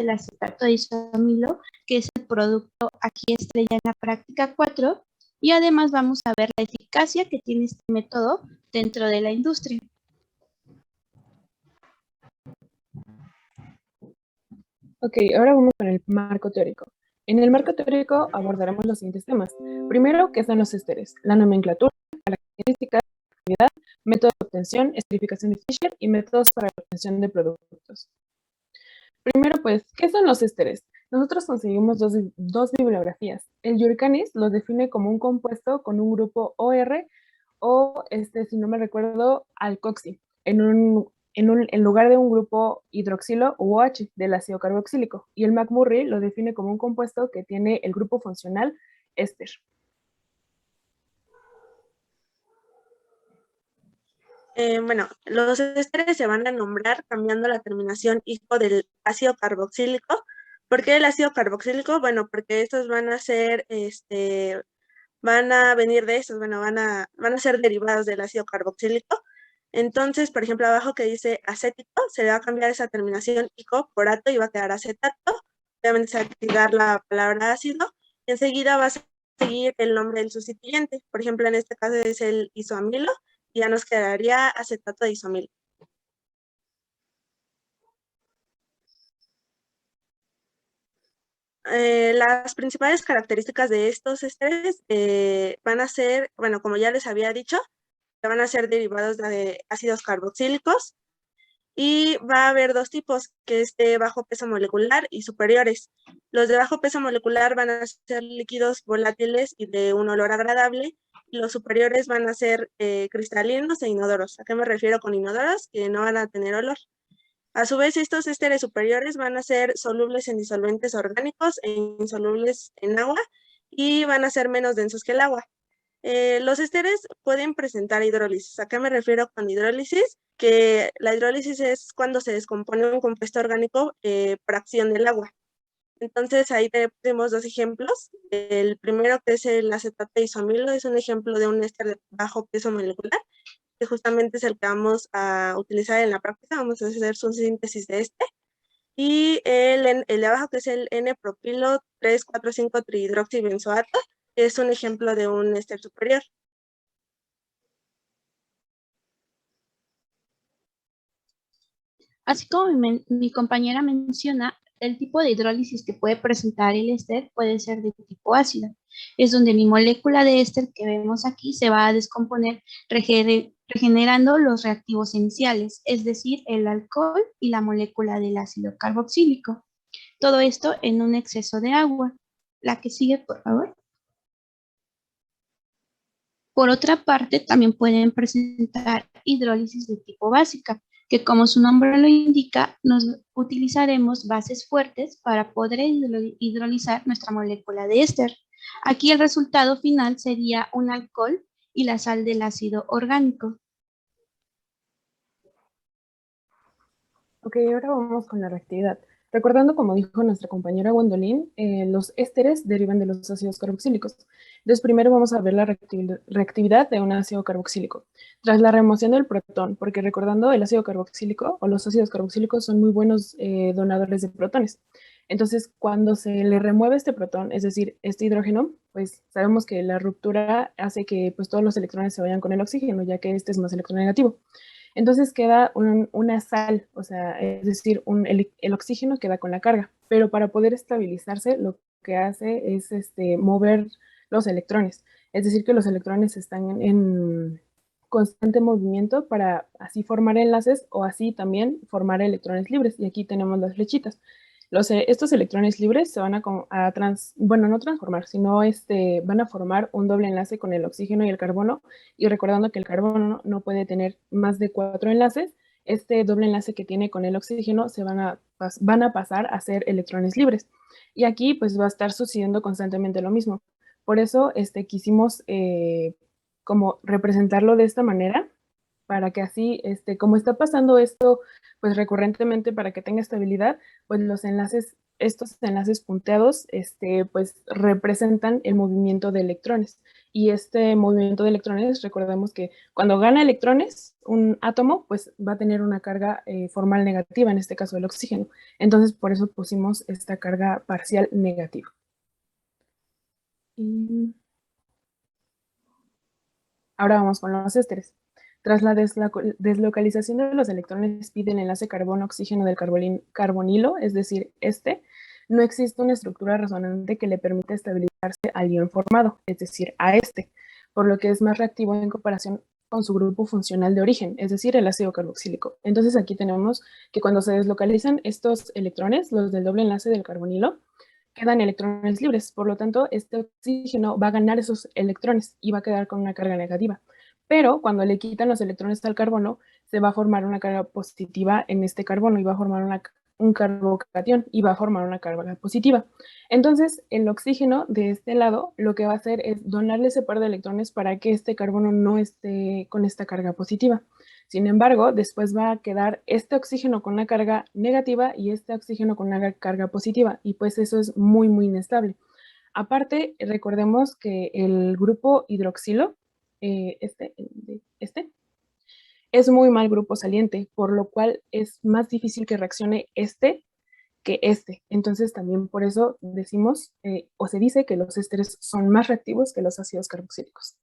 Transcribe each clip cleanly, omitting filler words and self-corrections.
el acetato de isoamilo, que es el producto aquí estrella en la práctica 4, y además vamos a ver la eficacia que tiene este método dentro de la industria. Ok, ahora vamos con el marco teórico. En el marco teórico abordaremos los siguientes temas. Primero, ¿qué son los ésteres? La nomenclatura, características, actividad, método de obtención, esterificación de Fischer y métodos para la obtención de productos. Primero, pues, ¿qué son los ésteres? Nosotros conseguimos dos bibliografías. El Yurkanis lo define como un compuesto con un grupo OR o, si no me recuerdo, alcoxi, en lugar de un grupo hidroxilo u OH del ácido carboxílico. Y el McMurray lo define como un compuesto que tiene el grupo funcional éster. Bueno, los ésteres se van a nombrar cambiando la terminación hijo del ácido carboxílico. ¿Por qué el ácido carboxílico? Bueno, porque estos van a ser, van a venir de estos, bueno, van a ser derivados del ácido carboxílico. Entonces, por ejemplo, abajo que dice acético, se le va a cambiar esa terminación ico por ato y va a quedar acetato. Obviamente se va a activar la palabra ácido y enseguida va a seguir el nombre del sustituyente. Por ejemplo, en este caso es el isoamilo y ya nos quedaría acetato de isomilo. Las principales características de estos ésteres van a ser, bueno, como ya les había dicho, van a ser derivados de ácidos carboxílicos y va a haber dos tipos, que es de bajo peso molecular y superiores. Los de bajo peso molecular van a ser líquidos volátiles y de un olor agradable, y los superiores van a ser cristalinos e inodoros. ¿A qué me refiero con inodoros? Que no van a tener olor. A su vez, estos ésteres superiores van a ser solubles en disolventes orgánicos e insolubles en agua y van a ser menos densos que el agua. Los ésteres pueden presentar hidrólisis. ¿A qué me refiero con hidrólisis? Que la hidrólisis es cuando se descompone un compuesto orgánico por acción del agua. Entonces ahí tenemos dos ejemplos. El primero, que es el acetato de isomilo, es un ejemplo de un éster de bajo peso molecular, que justamente es el que vamos a utilizar en la práctica. Vamos a hacer su síntesis de este. Y el de abajo, que es el N-propilo 3,4,5-trihidroxibenzoato, es un ejemplo de un éster superior. Así como mi compañera menciona, el tipo de hidrólisis que puede presentar el éster puede ser de tipo ácido. Es donde mi molécula de éster que vemos aquí se va a descomponer regenerando los reactivos iniciales, es decir, el alcohol y la molécula del ácido carboxílico. Todo esto en un exceso de agua. La que sigue, por favor. Por otra parte, también pueden presentar hidrólisis de tipo básica, que como su nombre lo indica, nos utilizaremos bases fuertes para poder hidrolizar nuestra molécula de éster. Aquí el resultado final sería un alcohol y la sal del ácido orgánico. Ok, ahora vamos con la reactividad. Recordando, como dijo nuestra compañera Gwendolyn, los ésteres derivan de los ácidos carboxílicos. Entonces, primero vamos a ver la reactividad de un ácido carboxílico. Tras la remoción del protón, porque recordando, el ácido carboxílico o los ácidos carboxílicos son muy buenos donadores de protones. Entonces, cuando se le remueve este protón, es decir, este hidrógeno, pues sabemos que la ruptura hace que pues, todos los electrones se vayan con el oxígeno, ya que este es más electronegativo. Entonces queda una sal, o sea, es decir, el oxígeno queda con la carga, pero para poder estabilizarse lo que hace es mover los electrones, es decir, que los electrones están en constante movimiento para así formar enlaces o así también formar electrones libres. Y aquí tenemos las flechitas. Estos electrones libres se van bueno, no transformar, sino van a formar un doble enlace con el oxígeno y el carbono. Y recordando que el carbono no puede tener más de 4 enlaces, este doble enlace que tiene con el oxígeno van a pasar a ser electrones libres. Y aquí pues va a estar sucediendo constantemente lo mismo. Por eso quisimos como representarlo de esta manera, para que así, como está pasando esto, pues recurrentemente para que tenga estabilidad, pues los enlaces estos enlaces punteados pues representan el movimiento de electrones. Y este movimiento de electrones, recordemos que cuando gana electrones, un átomo pues va a tener una carga formal negativa, en este caso el oxígeno. Entonces por eso pusimos esta carga parcial negativa. Y ahora vamos con los ésteres. Tras la deslocalización de los electrones pi del enlace carbono-oxígeno del carbonilo, es decir, no existe una estructura resonante que le permita estabilizarse al ion formado, es decir, a por lo que es más reactivo en comparación con su grupo funcional de origen, es decir, el ácido carboxílico. Entonces aquí tenemos que cuando se deslocalizan estos electrones, los del doble enlace del carbonilo, quedan electrones libres, por lo tanto, este oxígeno va a ganar esos electrones y va a quedar con una carga negativa. Pero cuando le quitan los electrones al carbono, se va a formar una carga positiva en este carbono y va a formar un carbocatión y va a formar una carga positiva. Entonces, el oxígeno de este lado lo que va a hacer es donarle ese par de electrones para que este carbono no esté con esta carga positiva. Sin embargo, después va a quedar este oxígeno con una carga negativa y este oxígeno con una carga positiva, y pues eso es muy, muy inestable. Aparte, recordemos que el grupo hidroxilo, es muy mal grupo saliente, por lo cual es más difícil que reaccione que este. Entonces también por eso decimos, o se dice que los ésteres son más reactivos que los ácidos carboxílicos.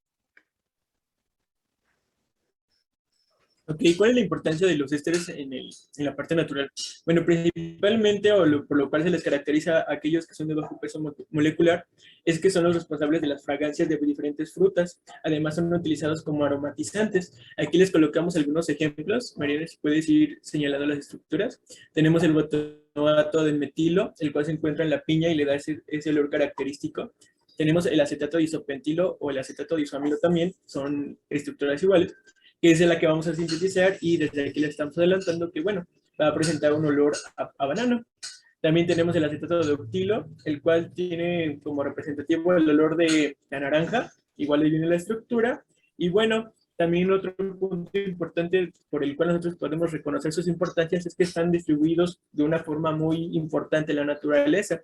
Ok, ¿cuál es la importancia de los ésteres en la parte natural? Bueno, principalmente, por lo cual se les caracteriza a aquellos que son de bajo peso molecular, es que son los responsables de las fragancias de diferentes frutas. Además, son utilizados como aromatizantes. Aquí les colocamos algunos ejemplos. Mariana, si puedes ir señalando las estructuras. Tenemos el botanoato de metilo, el cual se encuentra en la piña y le da ese olor característico. Tenemos el acetato de isopentilo o el acetato de isoamilo también, son estructuras iguales, que es de la que vamos a sintetizar, y desde aquí le estamos adelantando que, bueno, va a presentar un olor a banano. También tenemos el acetato de octilo, el cual tiene como representativo el olor de la naranja, igual ahí viene la estructura, y bueno, también otro punto importante por el cual nosotros podemos reconocer sus importancias es que están distribuidos de una forma muy importante en la naturaleza.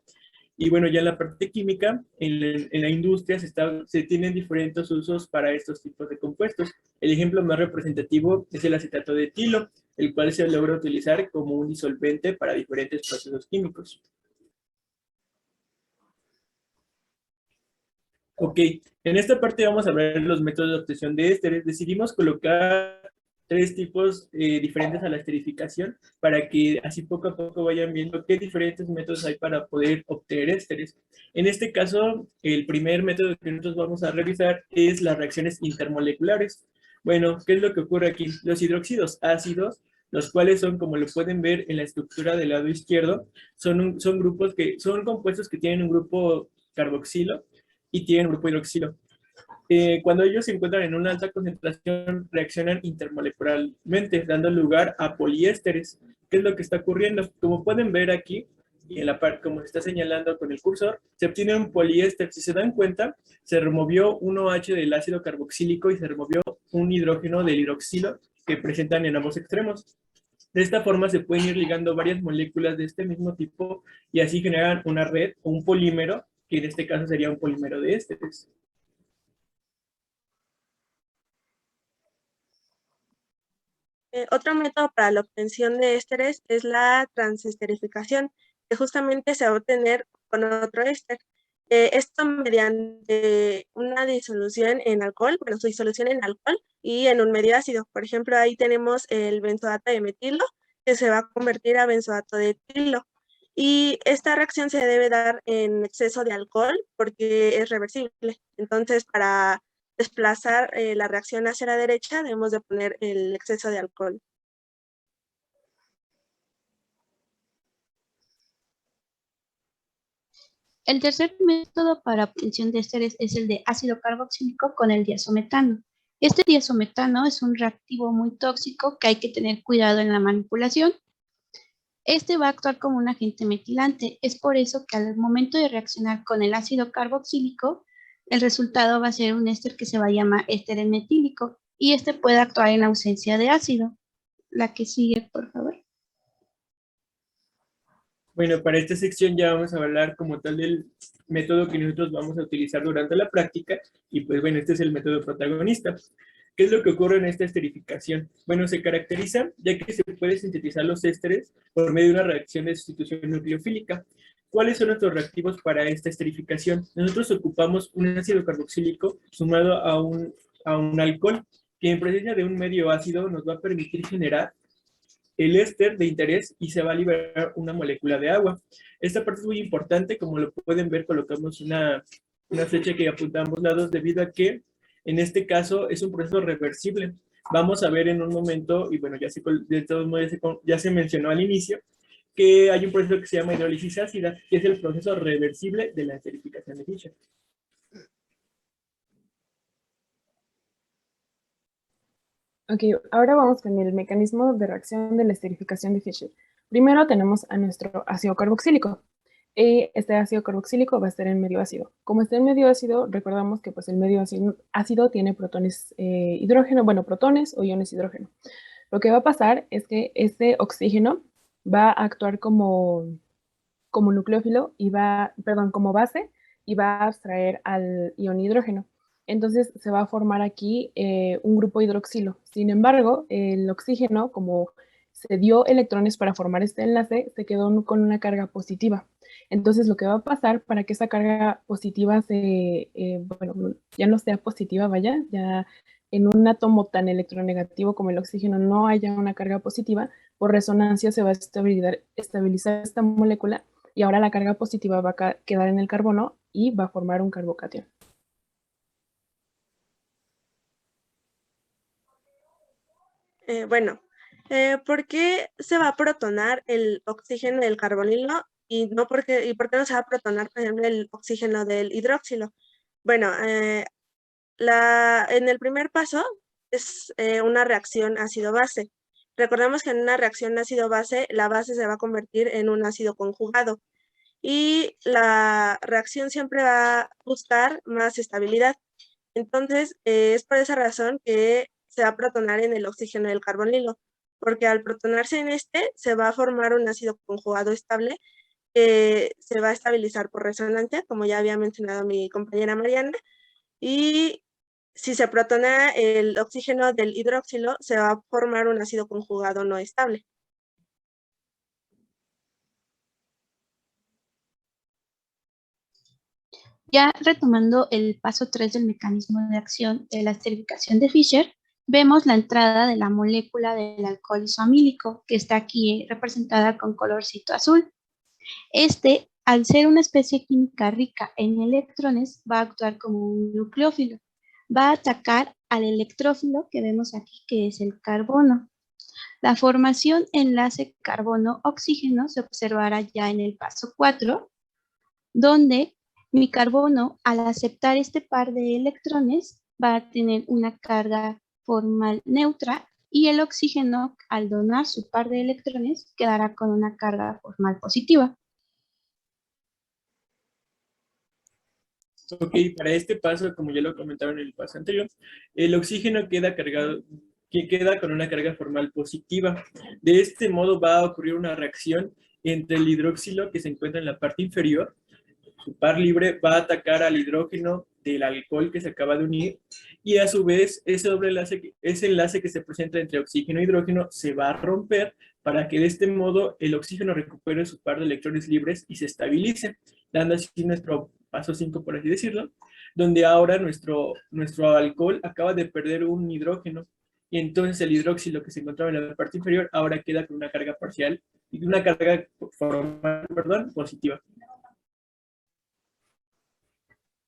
Y bueno, ya en la parte química, en la industria se tienen diferentes usos para estos tipos de compuestos. El ejemplo más representativo es el acetato de etilo, el cual se logra utilizar como un disolvente para diferentes procesos químicos. Ok, en esta parte vamos a ver los métodos de obtención de ésteres. Decidimos colocar 3 tipos diferentes a la esterificación para que así poco a poco vayan viendo qué diferentes métodos hay para poder obtener ésteres. En este caso, el primer método que nosotros vamos a revisar es las reacciones intermoleculares. Bueno, ¿qué es lo que ocurre aquí? Los hidróxidos ácidos, los cuales son, como lo pueden ver en la estructura del lado izquierdo, son compuestos que tienen un grupo carboxilo y tienen un grupo hidroxilo. Cuando ellos se encuentran en una alta concentración, reaccionan intermolecularmente, dando lugar a poliésteres. ¿Qué es lo que está ocurriendo? Como pueden ver aquí, y en la parte, como se está señalando con el cursor, se obtiene un poliéster. Si se dan cuenta, se removió un OH del ácido carboxílico y se removió un hidrógeno del hidroxilo que presentan en ambos extremos. De esta forma se pueden ir ligando varias moléculas de este mismo tipo y así generan una red o un polímero, que en este caso sería un polímero de ésteres. Otro método para la obtención de ésteres es la transesterificación, que justamente se va a obtener con otro éster. Esto mediante una disolución en alcohol, bueno, su disolución en alcohol y en un medio ácido. Por ejemplo, ahí tenemos el benzoato de metilo, que se va a convertir a benzoato de etilo. Y esta reacción se debe dar en exceso de alcohol porque es reversible. Entonces, para desplazar la reacción hacia la derecha, debemos de poner el exceso de alcohol. El tercer método para obtención de ésteres es el de ácido carboxílico con el diazometano. Este diazometano es un reactivo muy tóxico que hay que tener cuidado en la manipulación. Este va a actuar como un agente metilante. Es por eso que al momento de reaccionar con el ácido carboxílico, el resultado va a ser un éster que se va a llamar éster metílico, y este puede actuar en ausencia de ácido. La que sigue, por favor. Bueno, para esta sección ya vamos a hablar como tal del método que nosotros vamos a utilizar durante la práctica, y pues bueno, este es el método protagonista. ¿Qué es lo que ocurre en esta esterificación? Bueno, se caracteriza ya que se puede sintetizar los ésteres por medio de una reacción de sustitución nucleofílica. ¿Cuáles son nuestros reactivos para esta esterificación? Nosotros ocupamos un ácido carboxílico sumado a un alcohol, que en presencia de un medio ácido nos va a permitir generar el éster de interés y se va a liberar una molécula de agua. Esta parte es muy importante, como lo pueden ver, colocamos una flecha que apunta a ambos lados debido a que en este caso es un proceso reversible. Vamos a ver en un momento, y bueno, de todos modos ya se mencionó al inicio, que hay un proceso que se llama hidrólisis ácida, que es el proceso reversible de la esterificación de Fischer. Ok, ahora vamos con el mecanismo de reacción de la esterificación de Fischer. Primero tenemos a nuestro ácido carboxílico. Este ácido carboxílico va a estar en medio ácido. Como está en medio ácido, recordamos que pues, el medio ácido tiene protones hidrógeno, bueno, protones o iones hidrógeno. Lo que va a pasar es que este oxígeno va a actuar como nucleófilo y como base, y va a abstraer al ion hidrógeno. Entonces se va a formar aquí un grupo hidroxilo. Sin embargo, el oxígeno, como se dio electrones para formar este enlace, se quedó con una carga positiva. Entonces lo que va a pasar para que esa carga positiva bueno, ya no sea positiva, vaya, ya en un átomo tan electronegativo como el oxígeno no haya una carga positiva, por resonancia se va a estabilizar esta molécula y ahora la carga positiva va a quedar en el carbono y va a formar un carbocatión. Bueno, ¿por qué se va a protonar el oxígeno del carbonilo y por qué no se va a protonar, por ejemplo, el oxígeno del hidróxilo? Bueno, en el primer paso es una reacción ácido-base. Recordemos que en una reacción ácido-base, la base se va a convertir en un ácido conjugado y la reacción siempre va a buscar más estabilidad. Entonces, es por esa razón que se va a protonar en el oxígeno del carbonilo, porque al protonarse en este, se va a formar un ácido conjugado estable que se va a estabilizar por resonancia, como ya había mencionado mi compañera Mariana, y si se protona el oxígeno del hidróxilo, se va a formar un ácido conjugado no estable. Ya retomando el paso 3 del mecanismo de acción de la esterificación de Fischer, vemos la entrada de la molécula del alcohol isoamílico, que está aquí representada con colorcito azul. Este, al ser una especie química rica en electrones, va a actuar como un nucleófilo. Va a atacar al electrófilo que vemos aquí, que es el carbono. La formación enlace carbono-oxígeno se observará ya en el paso 4, donde mi carbono, al aceptar este par de electrones, va a tener una carga formal neutra y el oxígeno, al donar su par de electrones, quedará con una carga formal positiva. Ok, para este paso, como ya lo comentaron en el paso anterior, el oxígeno queda con una carga formal positiva. De este modo va a ocurrir una reacción entre el hidroxilo que se encuentra en la parte inferior. Su par libre va a atacar al hidrógeno del alcohol que se acaba de unir y a su vez ese enlace que se presenta entre oxígeno e hidrógeno se va a romper para que de este modo el oxígeno recupere su par de electrones libres y se estabilice, dando así nuestro paso 5, por así decirlo, donde ahora nuestro alcohol acaba de perder un hidrógeno y entonces el hidróxilo que se encontraba en la parte inferior ahora queda con una carga parcial y una carga formal, positiva.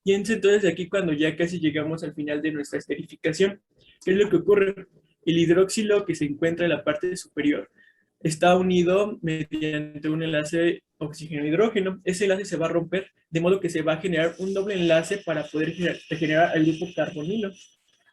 Y entonces aquí cuando ya casi llegamos al final de nuestra esterificación, ¿qué es lo que ocurre? El hidróxilo que se encuentra en la parte superior está unido mediante un enlace oxígeno-hidrógeno. Ese enlace se va a romper, de modo que se va a generar un doble enlace para poder generar el grupo carbonilo.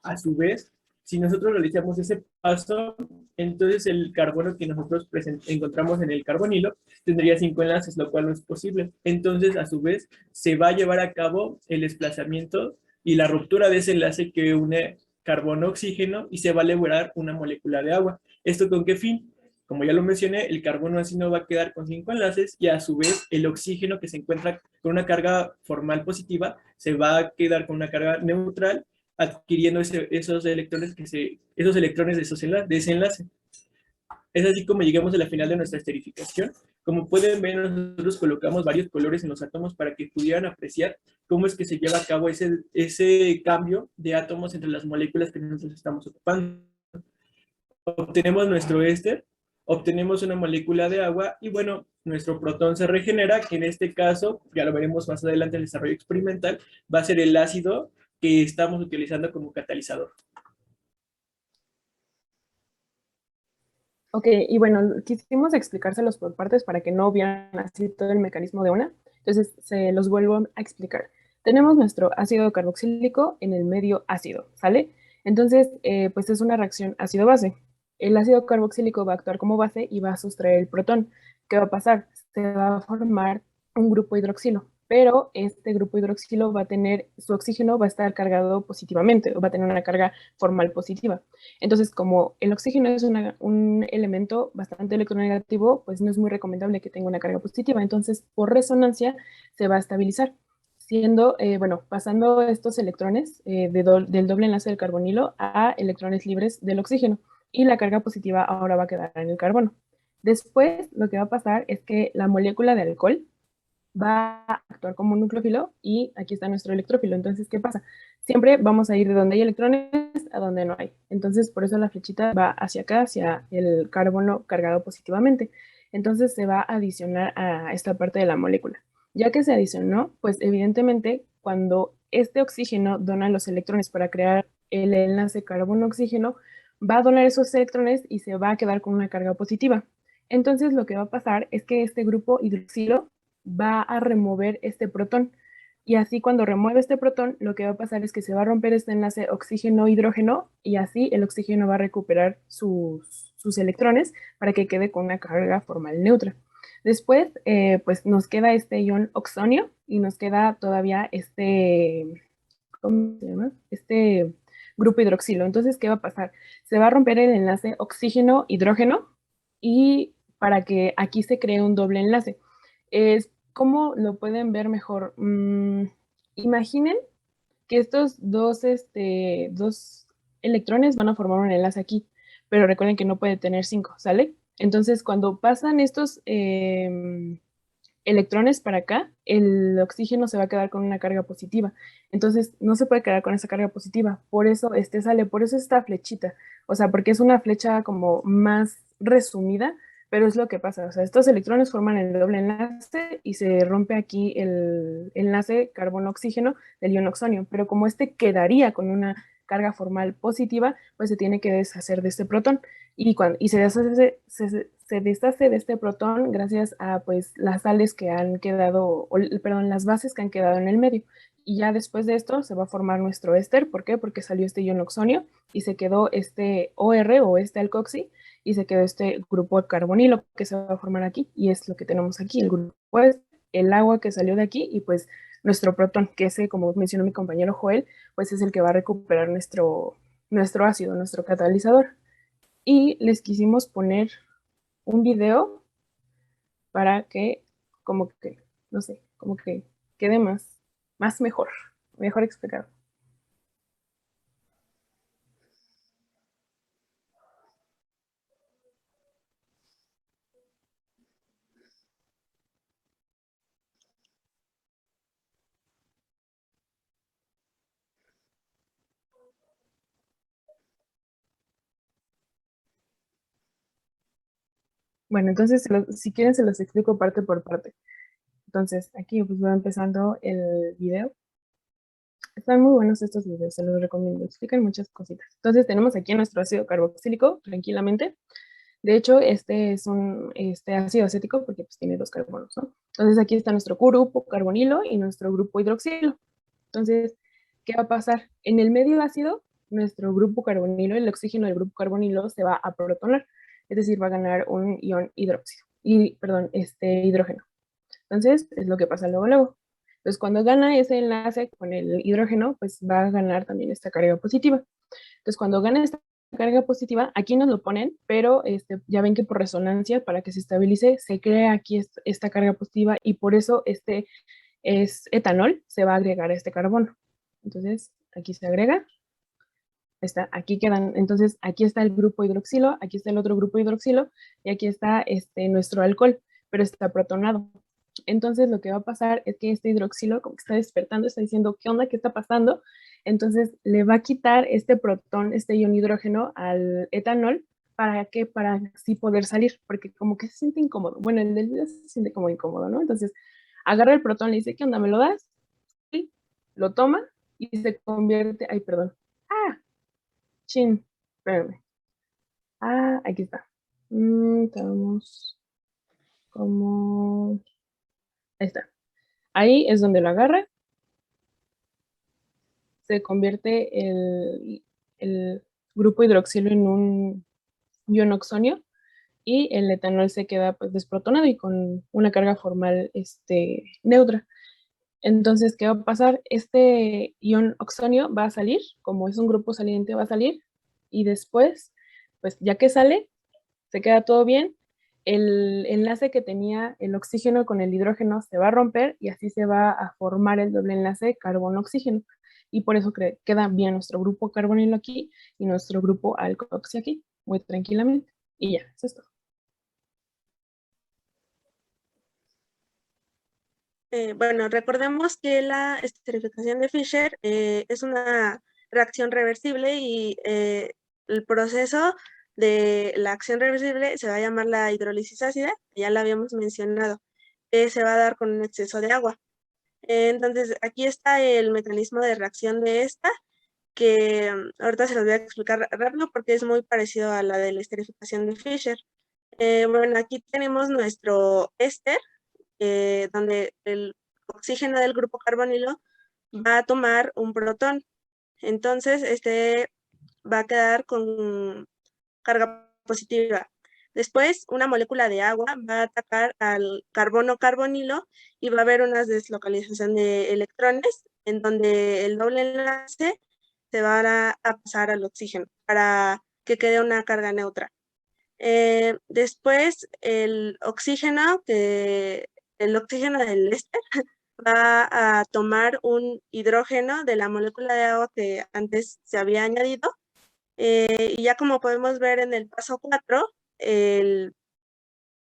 A su vez, si nosotros realizamos ese paso, entonces el carbono que nosotros encontramos en el carbonilo tendría 5 enlaces, lo cual no es posible. Entonces, a su vez, se va a llevar a cabo el desplazamiento y la ruptura de ese enlace que une carbono-oxígeno y se va a liberar una molécula de agua. ¿Esto con qué fin? Como ya lo mencioné, el carbono ácido va a quedar con 5 enlaces y a su vez el oxígeno que se encuentra con una carga formal positiva se va a quedar con una carga neutral adquiriendo esos electrones de ese enlace. Es así como llegamos a la final de nuestra esterificación. Como pueden ver, nosotros colocamos varios colores en los átomos para que pudieran apreciar cómo es que se lleva a cabo ese cambio de átomos entre las moléculas que nosotros estamos ocupando. Obtenemos nuestro éster, obtenemos una molécula de agua y bueno, nuestro protón se regenera, que en este caso, ya lo veremos más adelante en el desarrollo experimental, va a ser el ácido que estamos utilizando como catalizador. Ok, y bueno, quisimos explicárselos por partes para que no vieran así todo el mecanismo de una. Entonces, se los vuelvo a explicar. Tenemos nuestro ácido carboxílico en el medio ácido, ¿sale? Entonces, pues es una reacción ácido-base. El ácido carboxílico va a actuar como base y va a sustraer el protón. ¿Qué va a pasar? Se va a formar un grupo hidroxilo, pero este grupo hidroxilo va a tener, su oxígeno va a estar cargado positivamente, o va a tener una carga formal positiva. Entonces, como el oxígeno es un elemento bastante electronegativo, pues no es muy recomendable que tenga una carga positiva. Entonces, por resonancia, se va a estabilizar, siendo, bueno, pasando estos electrones del doble enlace del carbonilo a electrones libres del oxígeno. Y la carga positiva ahora va a quedar en el carbono. Después, lo que va a pasar es que la molécula de alcohol va a actuar como un nucleófilo y aquí está nuestro electrófilo. Entonces, ¿qué pasa? Siempre vamos a ir de donde hay electrones a donde no hay. Entonces, por eso la flechita va hacia acá, hacia el carbono cargado positivamente. Entonces, se va a adicionar a esta parte de la molécula. Ya que se adicionó, pues evidentemente, cuando este oxígeno dona los electrones para crear el enlace carbono-oxígeno, va a donar esos electrones y se va a quedar con una carga positiva. Entonces, lo que va a pasar es que este grupo hidroxilo va a remover este protón. Y así cuando remueve este protón, lo que va a pasar es que se va a romper este enlace oxígeno-hidrógeno y así el oxígeno va a recuperar sus electrones para que quede con una carga formal neutra. Después, pues nos queda este ion oxonio y nos queda todavía ¿cómo se llama? Este grupo hidroxilo. Entonces, ¿qué va a pasar? Se va a romper el enlace oxígeno-hidrógeno y para que aquí se cree un doble enlace. ¿Cómo lo pueden ver mejor? Imaginen que estos dos electrones van a formar un enlace aquí, pero recuerden que no puede tener 5, ¿sale? Entonces, cuando pasan estos electrones para acá, el oxígeno se va a quedar con una carga positiva. Entonces, no se puede quedar con esa carga positiva. Por eso sale, por eso esta flechita. O sea, porque es una flecha como más resumida, pero es lo que pasa. O sea, estos electrones forman el doble enlace y se rompe aquí el enlace carbono-oxígeno del ion oxonio. Pero como este quedaría con una carga formal positiva, pues se tiene que deshacer de este protón. Y se deshace de este protón gracias a pues las sales que han quedado, perdón, las bases que han quedado en el medio. Y ya después de esto se va a formar nuestro éster. ¿Por qué? Porque salió este ion oxonio y se quedó este OR o este alcoxi y se quedó este grupo carbonilo que se va a formar aquí y es lo que tenemos aquí. El grupo es el agua que salió de aquí y pues nuestro protón, que ese, como mencionó mi compañero Joel, pues es el que va a recuperar nuestro ácido, nuestro catalizador. Y les quisimos poner un video para que, como que, no sé, como que quede más mejor explicado. Bueno, entonces, si quieren, se los explico parte por parte. Entonces, aquí pues va empezando el video. Están muy buenos estos videos, se los recomiendo, explican muchas cositas. Entonces, tenemos aquí nuestro ácido carboxílico, tranquilamente. De hecho, este es un ácido acético porque pues, tiene dos carbonos, ¿no? Entonces, aquí está nuestro grupo carbonilo y nuestro grupo hidroxilo. Entonces, ¿qué va a pasar? En el medio ácido, nuestro grupo carbonilo, el oxígeno del grupo carbonilo se va a protonar, es decir, va a ganar un ion hidróxido, perdón, hidrógeno. Entonces, es lo que pasa luego. Entonces, cuando gana ese enlace con el hidrógeno, pues va a ganar también esta carga positiva. Entonces, cuando gana esta carga positiva, aquí nos lo ponen, pero ya ven que por resonancia, para que se estabilice, se crea aquí esta carga positiva y por eso este es etanol, se va a agregar a este carbono. Entonces, aquí se agrega. Aquí quedan, entonces aquí está el grupo hidroxilo, aquí está el otro grupo hidroxilo y aquí está nuestro alcohol, pero está protonado. Entonces lo que va a pasar es que este hidroxilo como que está despertando, está diciendo, ¿qué onda? ¿Qué está pasando? Entonces le va a quitar este protón, este ion hidrógeno al etanol. ¿Para qué? Para así poder salir, porque como que se siente incómodo. Bueno, el del video se siente como incómodo, ¿no? Entonces agarra el protón, le dice, ¿qué onda? ¿Me lo das? Y lo toma y se convierte, ay, perdón. ¡Ah! Chin, espérame. Aquí está. Estamos como... Ahí está. Ahí es donde lo agarra. Se convierte el grupo hidroxilo en un ion oxonio y el etanol se queda pues desprotonado y con una carga formal neutra. Entonces, ¿qué va a pasar? Este ion oxonio va a salir, como es un grupo saliente, va a salir y después, pues ya que sale, se queda todo bien, el enlace que tenía el oxígeno con el hidrógeno se va a romper y así se va a formar el doble enlace carbono-oxígeno. Y por eso queda bien nuestro grupo carbonilo aquí y nuestro grupo alcoxi aquí, muy tranquilamente. Y ya, eso es todo. Bueno, recordemos que la esterificación de Fischer es una reacción reversible y el proceso de la acción reversible se va a llamar la hidrólisis ácida, ya la habíamos mencionado, que se va a dar con un exceso de agua. Entonces, aquí está el mecanismo de reacción de esta, que ahorita se los voy a explicar rápido porque es muy parecido a la de la esterificación de Fischer. Bueno, aquí tenemos nuestro éster, donde el oxígeno del grupo carbonilo va a tomar un protón. Entonces, este va a quedar con carga positiva. Después, una molécula de agua va a atacar al carbono carbonilo y va a haber una deslocalización de electrones en donde el doble enlace se va a pasar al oxígeno para que quede una carga neutra. Después, el oxígeno del éster va a tomar un hidrógeno de la molécula de agua que antes se había añadido. Y ya como podemos ver en el paso 4, el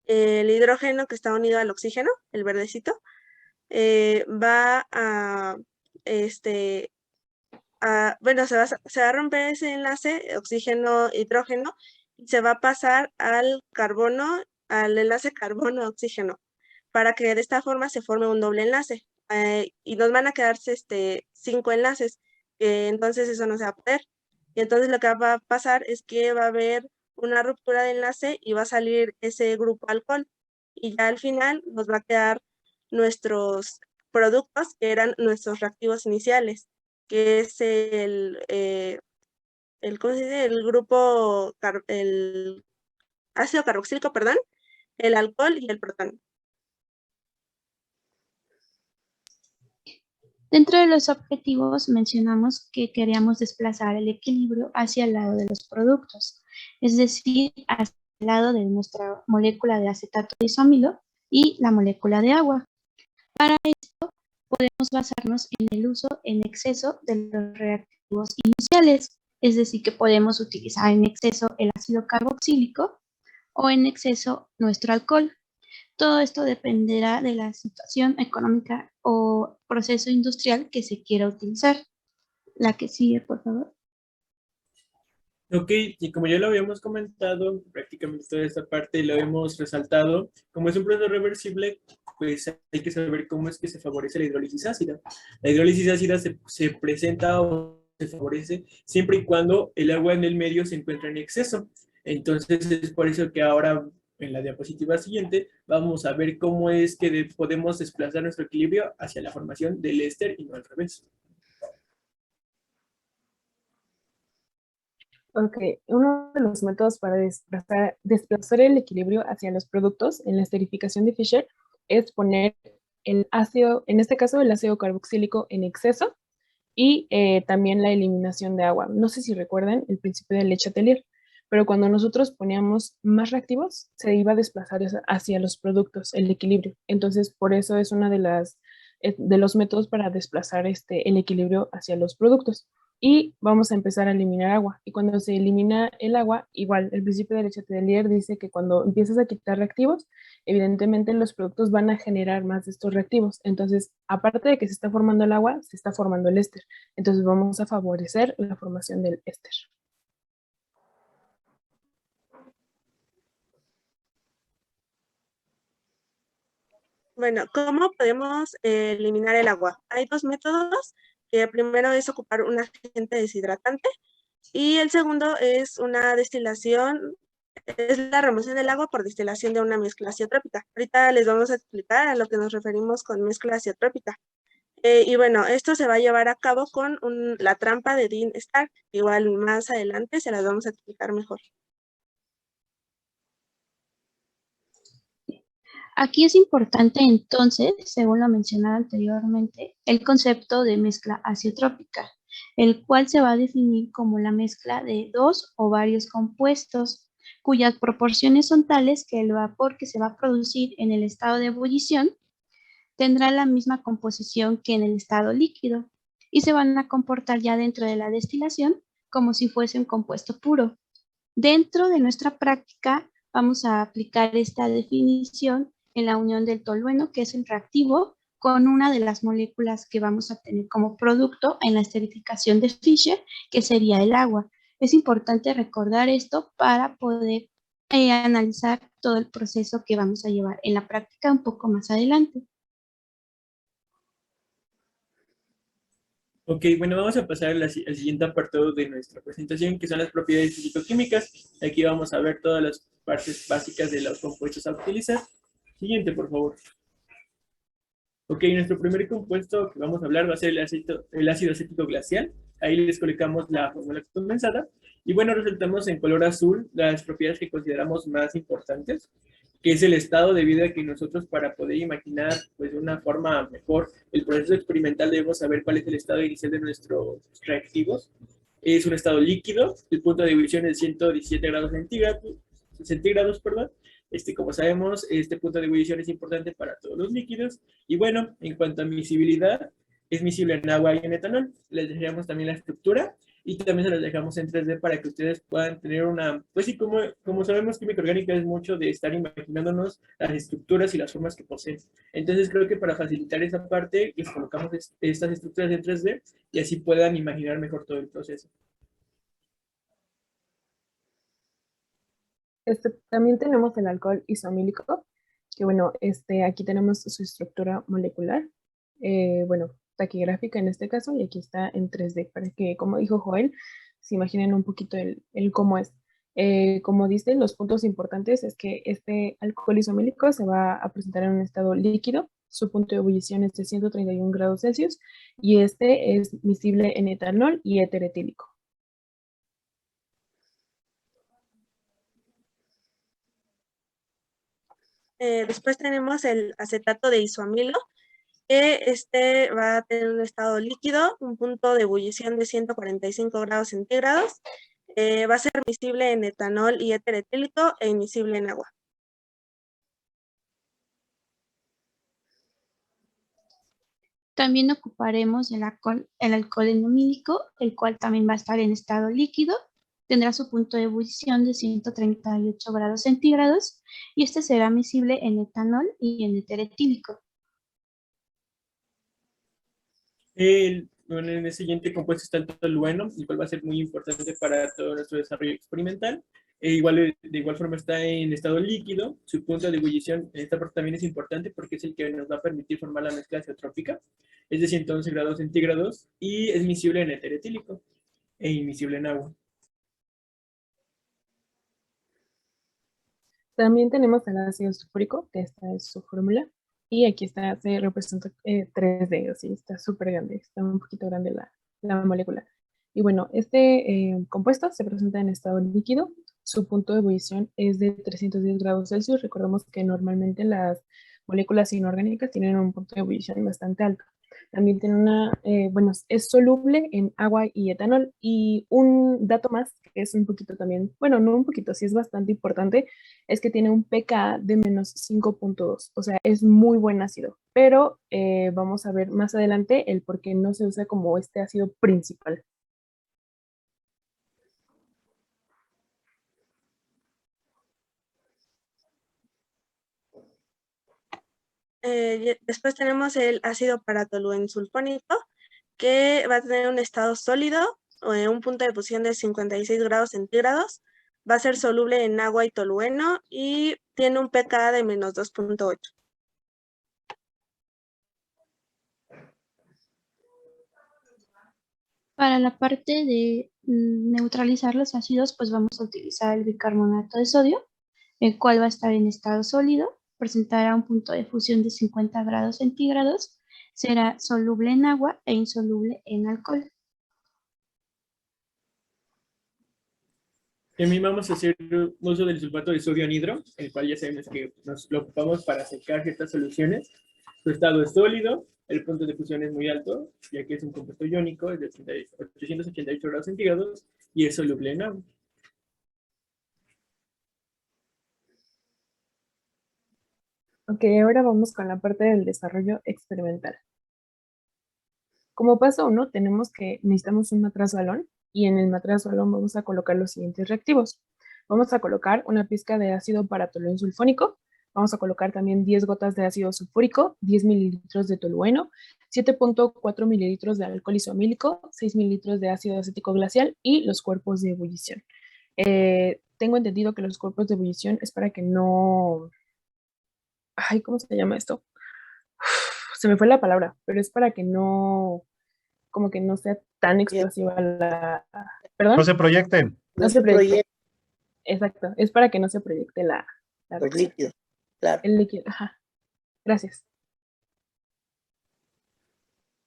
hidrógeno que está unido al oxígeno, el verdecito, va bueno, se va a romper ese enlace oxígeno-hidrógeno y se va a pasar al carbono, al enlace carbono-oxígeno, para que de esta forma se forme un doble enlace. Y nos van a quedarse 5 enlaces, entonces eso no se va a poder. Y entonces lo que va a pasar es que va a haber una ruptura de enlace y va a salir ese grupo alcohol. Y ya al final nos va a quedar nuestros productos, que eran nuestros reactivos iniciales, que es ¿cómo se dice? El grupo, el ácido carboxílico, perdón, el alcohol y el protón. Dentro de los objetivos mencionamos que queríamos desplazar el equilibrio hacia el lado de los productos, es decir, hacia el lado de nuestra molécula de acetato de isómilo y la molécula de agua. Para esto podemos basarnos en el uso en exceso de los reactivos iniciales, es decir, que podemos utilizar en exceso el ácido carboxílico o en exceso nuestro alcohol. Todo esto dependerá de la situación económica o proceso industrial que se quiera utilizar. La que sigue, por favor. Ok, y como ya lo habíamos comentado, prácticamente toda esta parte lo hemos resaltado, como es un proceso reversible, pues hay que saber cómo es que se favorece la hidrólisis ácida. La hidrólisis ácida se presenta o se favorece siempre y cuando el agua en el medio se encuentra en exceso. Entonces es por eso que ahora en la diapositiva siguiente vamos a ver cómo es que podemos desplazar nuestro equilibrio hacia la formación del éster y no al revés. Ok, uno de los métodos para desplazar el equilibrio hacia los productos en la esterificación de Fischer es poner el ácido, en este caso el ácido carboxílico en exceso y también la eliminación de agua. No sé si recuerdan el principio del Lechatelier, pero cuando nosotros poníamos más reactivos, se iba a desplazar hacia los productos, el equilibrio. Entonces, por eso es una de los métodos para desplazar el equilibrio hacia los productos. Y vamos a empezar a eliminar agua. Y cuando se elimina el agua, igual, el principio del Lechatelier dice que cuando empiezas a quitar reactivos, evidentemente los productos van a generar más de estos reactivos. Entonces, aparte de que se está formando el agua, se está formando el éster. Entonces, vamos a favorecer la formación del éster. Bueno, ¿cómo podemos eliminar el agua? Hay dos métodos, que el primero es ocupar un agente deshidratante y el segundo es una destilación, es la remoción del agua por destilación de una mezcla azeotrópica. Ahorita les vamos a explicar a lo que nos referimos con mezcla azeotrópica. Y bueno, esto se va a llevar a cabo con la trampa de Dean Stark. Igual más adelante se las vamos a explicar mejor. Aquí es importante entonces, según lo mencionado anteriormente, el concepto de mezcla azeotrópica, el cual se va a definir como la mezcla de dos o varios compuestos cuyas proporciones son tales que el vapor que se va a producir en el estado de ebullición tendrá la misma composición que en el estado líquido y se van a comportar ya dentro de la destilación como si fuese un compuesto puro. Dentro de nuestra práctica vamos a aplicar esta definición en la unión del tolueno, que es el reactivo, con una de las moléculas que vamos a tener como producto en la esterificación de Fischer, que sería el agua. Es importante recordar esto para poder analizar todo el proceso que vamos a llevar en la práctica un poco más adelante. Ok, bueno, vamos a pasar al siguiente apartado de nuestra presentación, que son las propiedades físico-químicas. Aquí vamos a ver todas las partes básicas de los compuestos a utilizar. Siguiente, por favor. Ok, nuestro primer compuesto que vamos a hablar va a ser el ácido acético glacial. Ahí les colocamos la fórmula condensada. Y bueno, resaltamos en color azul las propiedades que consideramos más importantes, que es el estado de vida que nosotros, para poder imaginar pues, de una forma mejor el proceso experimental, debemos saber cuál es el estado inicial de nuestros reactivos. Es un estado líquido, el punto de ebullición es 117 grados centígrados, perdón. Como sabemos, este punto de ebullición es importante para todos los líquidos. Y bueno, en cuanto a miscibilidad, es miscible en agua y en etanol. Les dejamos también la estructura y también se las dejamos en 3D para que ustedes puedan tener una, pues sí, como sabemos, química orgánica es mucho de estar imaginándonos las estructuras y las formas que poseen. Entonces creo que para facilitar esa parte, les colocamos estas estructuras en 3D y así puedan imaginar mejor todo el proceso. También tenemos el alcohol isomílico, que bueno, aquí tenemos su estructura molecular, bueno, taquigráfica en este caso, y aquí está en 3D, para que, como dijo Joel, se imaginen un poquito el cómo es. Como dice, los puntos importantes es que este alcohol isomílico se va a presentar en un estado líquido, su punto de ebullición es de 131 grados Celsius, y este es miscible en etanol y éter etílico. Después tenemos el acetato de isoamilo, que va a tener un estado líquido, un punto de ebullición de 145 grados centígrados. Va a ser miscible en etanol y éter etílico e inmiscible en agua. También ocuparemos el alcohol enomílico, el cual también va a estar en estado líquido. Tendrá su punto de ebullición de 138 grados centígrados y este será miscible en etanol y en éter etílico. Bueno, en el siguiente compuesto está el tolueno, el cual va a ser muy importante para todo nuestro desarrollo experimental. De igual forma está en estado líquido. Su punto de ebullición en esta parte también es importante porque es el que nos va a permitir formar la mezcla azeotrópica. Es de 111 grados centígrados y es miscible en éter etílico e inmiscible en agua. También tenemos el ácido sulfúrico, que esta es su fórmula. Y aquí está, se representa 3D, así está súper grande, está un poquito grande la molécula. Y bueno, este compuesto se presenta en estado líquido, su punto de ebullición es de 310 grados Celsius. Recordemos que normalmente las moléculas inorgánicas tienen un punto de ebullición bastante alto. También tiene bueno, es soluble en agua y etanol. Y un dato más, que es un poquito también, bueno, no un poquito, sí es bastante importante, es que tiene un pKa de menos 5.2, o sea, es muy buen ácido. Pero vamos a ver más adelante el por qué no se usa como este ácido principal. Después tenemos el ácido paratoluensulfónico, que va a tener un estado sólido, un punto de fusión de 56 grados centígrados, va a ser soluble en agua y tolueno y tiene un pKa de menos 2.8. Para la parte de neutralizar los ácidos, pues vamos a utilizar el bicarbonato de sodio, el cual va a estar en estado sólido, presentará un punto de fusión de 50 grados centígrados, será soluble en agua e insoluble en alcohol. También vamos a hacer uso del sulfato de sodio anhidro, el cual ya sabemos que nos lo ocupamos para secar ciertas soluciones. Su estado es sólido, el punto de fusión es muy alto, ya que es un compuesto iónico, es de 888 grados centígrados y es soluble en agua. Ok, ahora vamos con la parte del desarrollo experimental. Como paso 1, necesitamos un matraz balón y en el matraz balón vamos a colocar los siguientes reactivos. Vamos a colocar una pizca de ácido paratoluensulfónico, vamos a colocar también 10 gotas de ácido sulfúrico, 10 mililitros de tolueno, 7.4 mililitros de alcohol isomílico, 6 mililitros de ácido acético glacial y los cuerpos de ebullición. Tengo entendido que los cuerpos de ebullición es para que no... Ay, ¿cómo se llama esto? Se me fue la palabra, pero es para que no, como que no sea tan explosiva la... ¿Perdón? No se proyecten. No se proyecte. Exacto, es para que no se proyecte el líquido, claro. el líquido. Ajá. Gracias.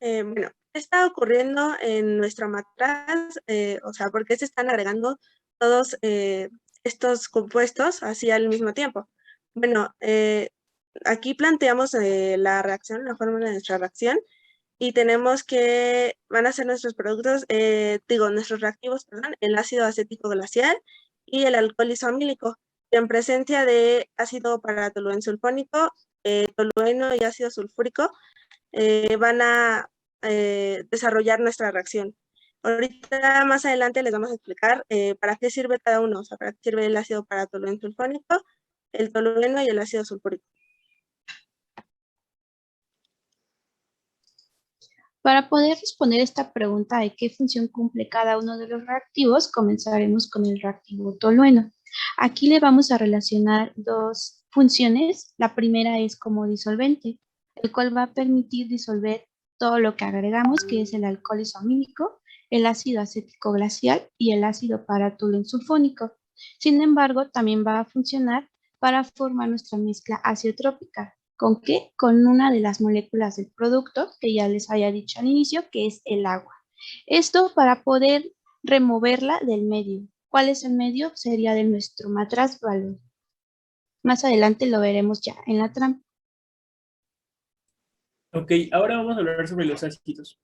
Bueno, ¿qué está ocurriendo en nuestra matraz? O sea, ¿por qué se están agregando todos estos compuestos así al mismo tiempo? Bueno, aquí planteamos la reacción, la fórmula de nuestra reacción, y tenemos que van a ser nuestros productos, nuestros reactivos, perdón, el ácido acético glacial y el alcohol isomílico. En presencia de ácido paratoluensulfónico, tolueno y ácido sulfúrico, van a desarrollar nuestra reacción. Ahorita más adelante les vamos a explicar para qué sirve cada uno, o sea, para qué sirve el ácido paratoluensulfónico, el tolueno y el ácido sulfúrico. Para poder responder esta pregunta de qué función cumple cada uno de los reactivos, comenzaremos con el reactivo tolueno. Aquí le vamos a relacionar dos funciones. La primera es como disolvente, el cual va a permitir disolver todo lo que agregamos, que es el alcohol isomílico, el ácido acético glacial y el ácido paratoluensulfónico. Sin embargo, también va a funcionar para formar nuestra mezcla azeotrópica. ¿Con qué? Con una de las moléculas del producto que ya les había dicho al inicio, que es el agua. Esto para poder removerla del medio. ¿Cuál es el medio? Sería de nuestro matraz balón. Más adelante lo veremos ya en la trampa. Ok, ahora vamos a hablar sobre los ácidos.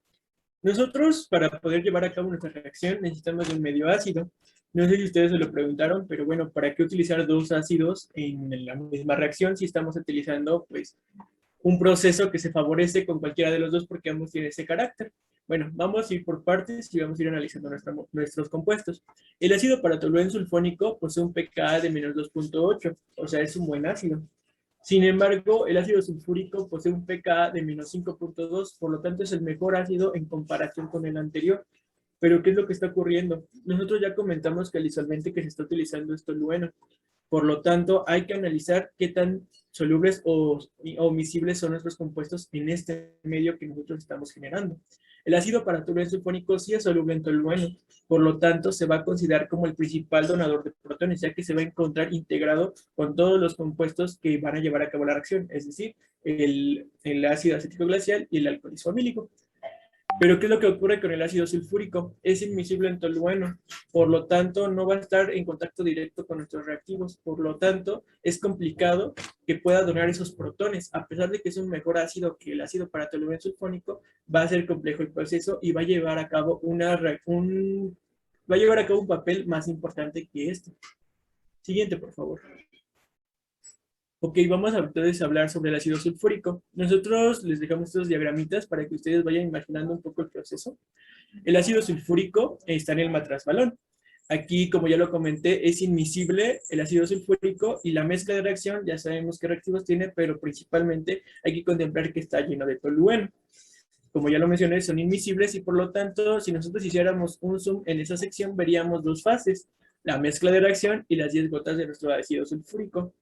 Nosotros, para poder llevar a cabo nuestra reacción, necesitamos de un medio ácido. No sé si ustedes se lo preguntaron, pero bueno, ¿para qué utilizar dos ácidos en la misma reacción si estamos utilizando, pues, un proceso que se favorece con cualquiera de los dos porque ambos tienen ese carácter? Bueno, vamos a ir por partes y vamos a ir analizando nuestros compuestos. El ácido paratoluensulfónico posee un pKa de menos 2.8, o sea, es un buen ácido. Sin embargo, el ácido sulfúrico posee un pKa de menos 5.2, por lo tanto es el mejor ácido en comparación con el anterior. Pero, ¿qué es lo que está ocurriendo? Nosotros ya comentamos que el disolvente que se está utilizando es tolueno. Por lo tanto, hay que analizar qué tan solubles o miscibles son nuestros compuestos en este medio que nosotros estamos generando. El ácido paratoluensulfónico sí es soluble en tolueno, por lo tanto, se va a considerar como el principal donador de protones, ya que se va a encontrar integrado con todos los compuestos que van a llevar a cabo la reacción, es decir, el ácido acético glacial y el alcohol isomílico. Pero ¿qué es lo que ocurre con el ácido sulfúrico? Es inmiscible en tolueno, por lo tanto no va a estar en contacto directo con nuestros reactivos, por lo tanto es complicado que pueda donar esos protones, a pesar de que es un mejor ácido que el ácido para tolueno sulfónico, va a ser complejo el proceso y va a llevar a cabo un papel más importante que este. Siguiente, por favor. Ok, vamos a entonces hablar sobre el ácido sulfúrico. Nosotros les dejamos estos diagramitas para que ustedes vayan imaginando un poco el proceso. El ácido sulfúrico está en el matrazbalón. Aquí, como ya lo comenté, es inmiscible el ácido sulfúrico y la mezcla de reacción, ya sabemos qué reactivos tiene, pero principalmente hay que contemplar que está lleno de tolueno. Como ya lo mencioné, son inmiscibles y por lo tanto, si nosotros hiciéramos un zoom en esa sección, veríamos dos fases, la mezcla de reacción y las 10 gotas de nuestro ácido sulfúrico.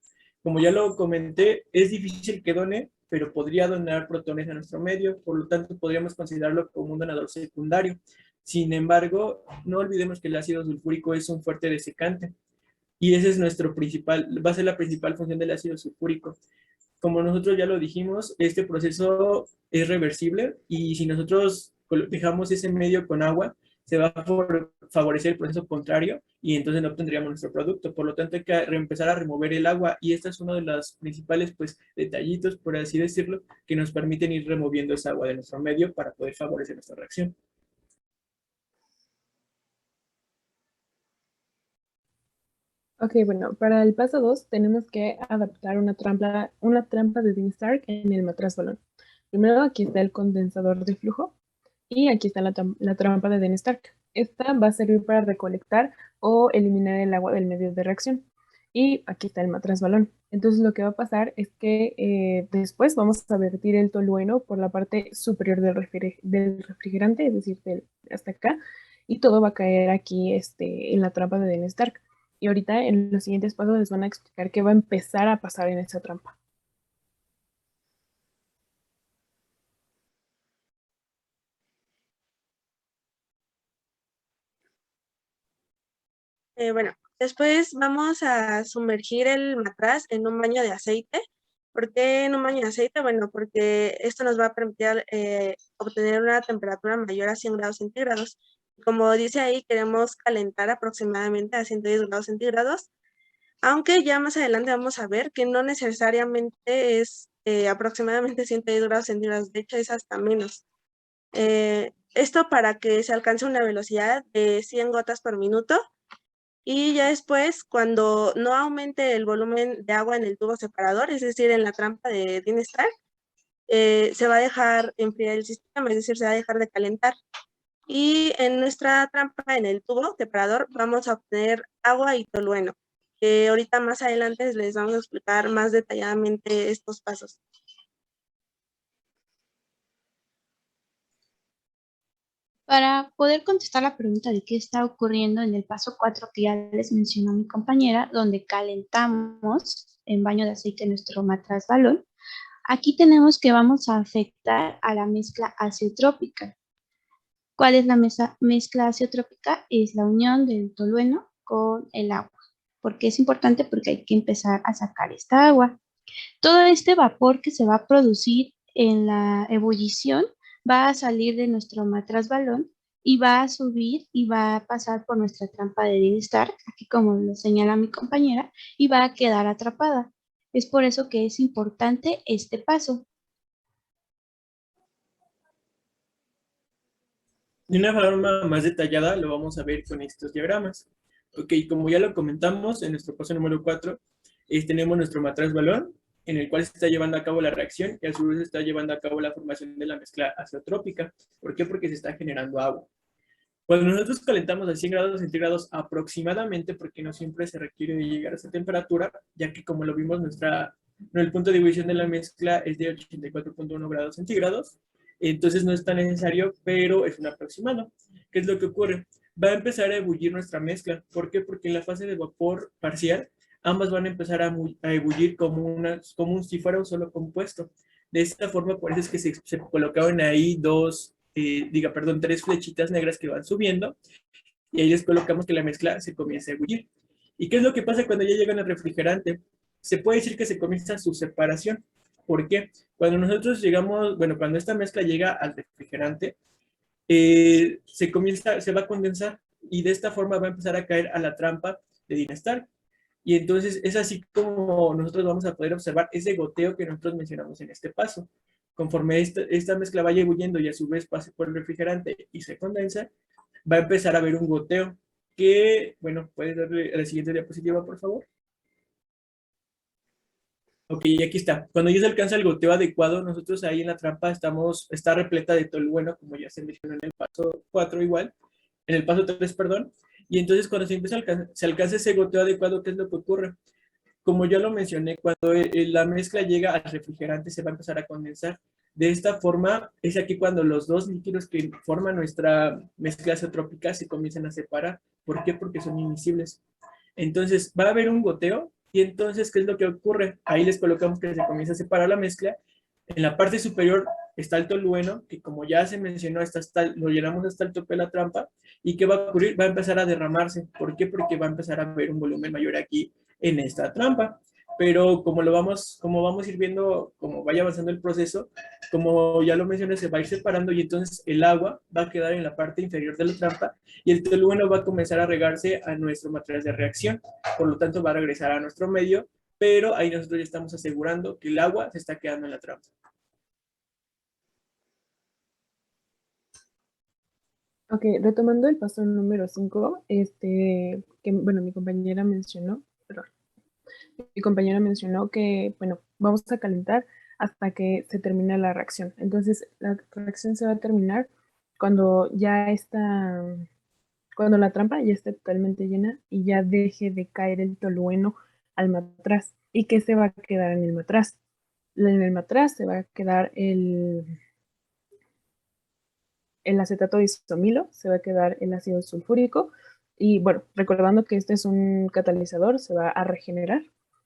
Como ya lo comenté, es difícil que done, pero podría donar protones a nuestro medio, por lo tanto podríamos considerarlo como un donador secundario. Sin embargo, no olvidemos que el ácido sulfúrico es un fuerte desecante y ese es va a ser la principal función del ácido sulfúrico. Como nosotros ya lo dijimos, este proceso es reversible y si nosotros dejamos ese medio con agua, se va a favorecer el proceso contrario y entonces no obtendríamos nuestro producto. Por lo tanto, hay que empezar a remover el agua y este es uno de los principales detallitos, por así decirlo, que nos permiten ir removiendo esa agua de nuestro medio para poder favorecer nuestra reacción. Ok, bueno, para el paso 2 tenemos que adaptar una trampa de Dean-Stark en el matrazbalón. Primero aquí está el condensador de flujo y aquí está la trampa de Dean-Stark. Esta va a servir para recolectar o eliminar el agua del medio de reacción. Y aquí está el matrazbalón. Entonces lo que va a pasar es que después vamos a vertir el tolueno por la parte superior del refrigerante, es decir, hasta acá, y todo va a caer aquí en la trampa de Dean-Stark. Y ahorita en los siguientes pasos les van a explicar qué va a empezar a pasar en esa trampa. Bueno, después vamos a sumergir el matraz en un baño de aceite. ¿Por qué en un baño de aceite? Bueno, porque esto nos va a permitir obtener una temperatura mayor a 100 grados centígrados. Como dice ahí, queremos calentar aproximadamente a 110 grados centígrados, aunque ya más adelante vamos a ver que no necesariamente es aproximadamente 110 grados centígrados, de hecho es hasta menos. Esto para que se alcance una velocidad de 100 gotas por minuto. Y ya después, cuando no aumente el volumen de agua en el tubo separador, es decir, en la trampa de Dean-Stark, se va a dejar enfriar el sistema, es decir, se va a dejar de calentar. Y en nuestra trampa, en el tubo separador, vamos a obtener agua y tolueno, que ahorita más adelante les vamos a explicar más detalladamente estos pasos. Para poder contestar la pregunta de qué está ocurriendo en el paso 4 que ya les mencionó mi compañera, donde calentamos en baño de aceite nuestro matrazbalón, aquí tenemos que vamos a afectar a la mezcla azeotrópica. ¿Cuál es la mezcla azeotrópica? Es la unión del tolueno con el agua. ¿Por qué es importante? Porque hay que empezar a sacar esta agua. Todo este vapor que se va a producir en la ebullición va a salir de nuestro matrazbalón y va a subir y va a pasar por nuestra trampa de Dean-Stark, aquí como lo señala mi compañera, y va a quedar atrapada. Es por eso que es importante este paso. De una forma más detallada lo vamos a ver con estos diagramas. Ok, como ya lo comentamos en nuestro paso número 4, tenemos nuestro matrazbalón, en el cual se está llevando a cabo la reacción y a su vez se está llevando a cabo la formación de la mezcla azeotrópica. ¿Por qué? Porque se está generando agua. Cuando nosotros calentamos a 100 grados centígrados aproximadamente, porque no siempre se requiere de llegar a esa temperatura, ya que como lo vimos, el punto de ebullición de la mezcla es de 84.1 grados centígrados, entonces no es tan necesario, pero es un aproximado. ¿Qué es lo que ocurre? Va a empezar a ebullir nuestra mezcla. ¿Por qué? Porque en la fase de vapor parcial, ambas van a empezar a ebullir como si fuera un solo compuesto. De esta forma, por eso es que se colocaban ahí tres flechitas negras que van subiendo, y ahí les colocamos que la mezcla se comienza a ebullir. ¿Y qué es lo que pasa cuando ya llegan al refrigerante? Se puede decir que se comienza su separación. ¿Por qué? Cuando nosotros cuando esta mezcla llega al refrigerante, se va a condensar y de esta forma va a empezar a caer a la trampa de Dinestar. Y entonces es así como nosotros vamos a poder observar ese goteo que nosotros mencionamos en este paso. Conforme esta mezcla vaya huyendo y a su vez pase por el refrigerante y se condensa, va a empezar a haber un goteo que, bueno, puedes darle a la siguiente diapositiva, por favor. Ok, y aquí está. Cuando ya se alcanza el goteo adecuado, nosotros ahí en la trampa está repleta de tolueno, como ya se mencionó en el paso 4 igual, en el paso 3, perdón. Y entonces cuando se alcanza ese goteo adecuado, ¿qué es lo que ocurre? Como ya lo mencioné, cuando la mezcla llega al refrigerante se va a empezar a condensar. De esta forma, es aquí cuando los dos líquidos que forman nuestra mezcla azotrópica se comienzan a separar. ¿Por qué? Porque son invisibles. Entonces, va a haber un goteo y entonces, ¿qué es lo que ocurre? Ahí les colocamos que se comienza a separar la mezcla. En la parte superior está el tolueno, que como ya se mencionó, lo llenamos hasta el tope de la trampa. ¿Y qué va a ocurrir? Va a empezar a derramarse. ¿Por qué? Porque va a empezar a haber un volumen mayor aquí en esta trampa. Pero como vamos a ir viendo, como vaya avanzando el proceso, como ya lo mencioné, se va a ir separando y entonces el agua va a quedar en la parte inferior de la trampa y el tolueno va a comenzar a regarse a nuestro material de reacción. Por lo tanto, va a regresar a nuestro medio, pero ahí nosotros ya estamos asegurando que el agua se está quedando en la trampa. Ok, retomando el paso número 5, que, bueno, mi compañera mencionó que, bueno, vamos a calentar hasta que se termine la reacción. Entonces, la reacción se va a terminar cuando cuando la trampa ya esté totalmente llena y ya deje de caer el tolueno al matraz. ¿Y qué se va a quedar en el matraz? En el matraz se va a quedar el acetato de isomilo, se va a quedar el ácido sulfúrico y bueno, recordando que este es un catalizador, se va a regenerar.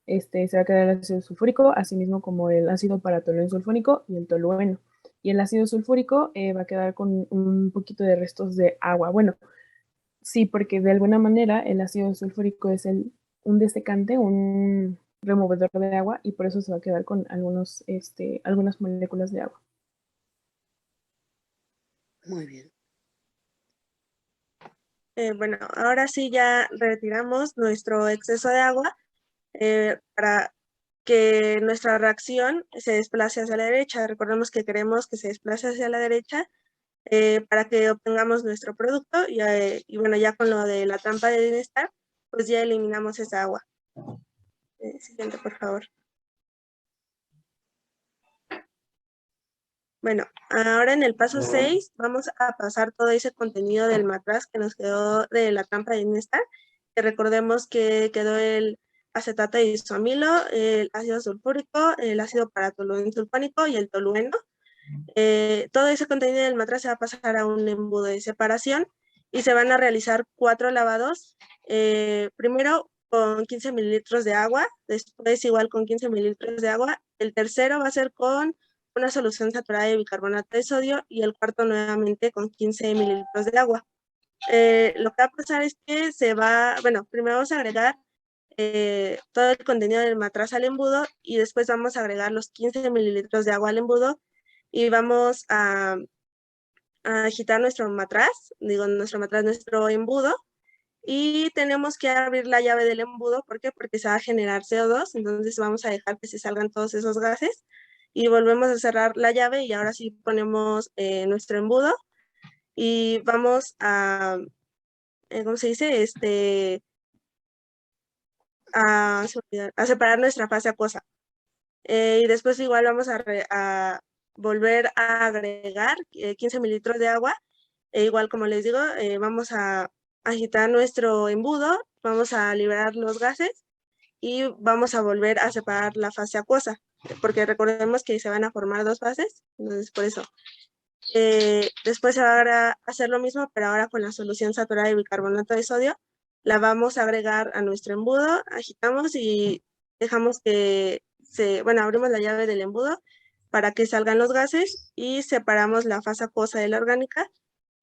Se va a quedar el ácido sulfúrico, así mismo como el ácido paratolueno sulfónico y el tolueno. Y el ácido sulfúrico va a quedar con un poquito de restos de agua. Bueno, sí, porque de alguna manera el ácido sulfúrico es un desecante, un removedor de agua, y por eso se va a quedar con algunas moléculas de agua. Muy bien. Bueno, ahora sí ya retiramos nuestro exceso de agua para que nuestra reacción se desplace hacia la derecha. Recordemos que queremos que se desplace hacia la derecha para que obtengamos nuestro producto y bueno, ya con lo de la trampa de Dinestar, pues ya eliminamos esa agua. Siguiente, por favor. Bueno, ahora en el paso 6 vamos a pasar todo ese contenido del matraz que nos quedó de la trampa de Dinestar, que recordemos que quedó el acetato de isoamilo, el ácido sulfúrico, el ácido paratolueno sulfónico y el tolueno. Todo ese contenido del matraz se va a pasar a un embudo de separación y se van a realizar 4 lavados. Primero con 15 mililitros de agua, después igual con 15 mililitros de agua. El tercero va a ser con una solución saturada de bicarbonato de sodio y el cuarto nuevamente con 15 mililitros de agua. Lo que va a pasar es que primero vamos a agregar todo el contenido del matraz al embudo y después vamos a agregar los 15 mililitros de agua al embudo y vamos a agitar nuestro embudo y tenemos que abrir la llave del embudo. ¿Por qué? Porque se va a generar CO2, entonces vamos a dejar que se salgan todos esos gases y volvemos a cerrar la llave y ahora sí ponemos nuestro embudo y vamos a, ¿cómo se dice? A separar nuestra fase acuosa. Y después igual vamos a volver a agregar 15 mililitros de agua. Igual como les digo, vamos a agitar nuestro embudo, vamos a liberar los gases y vamos a volver a separar la fase acuosa, porque recordemos que se van a formar 2 fases, entonces por eso. Después se va a hacer lo mismo, pero ahora con la solución saturada de bicarbonato de sodio, la vamos a agregar a nuestro embudo, agitamos y dejamos que abrimos la llave del embudo para que salgan los gases y separamos la fase acuosa de la orgánica.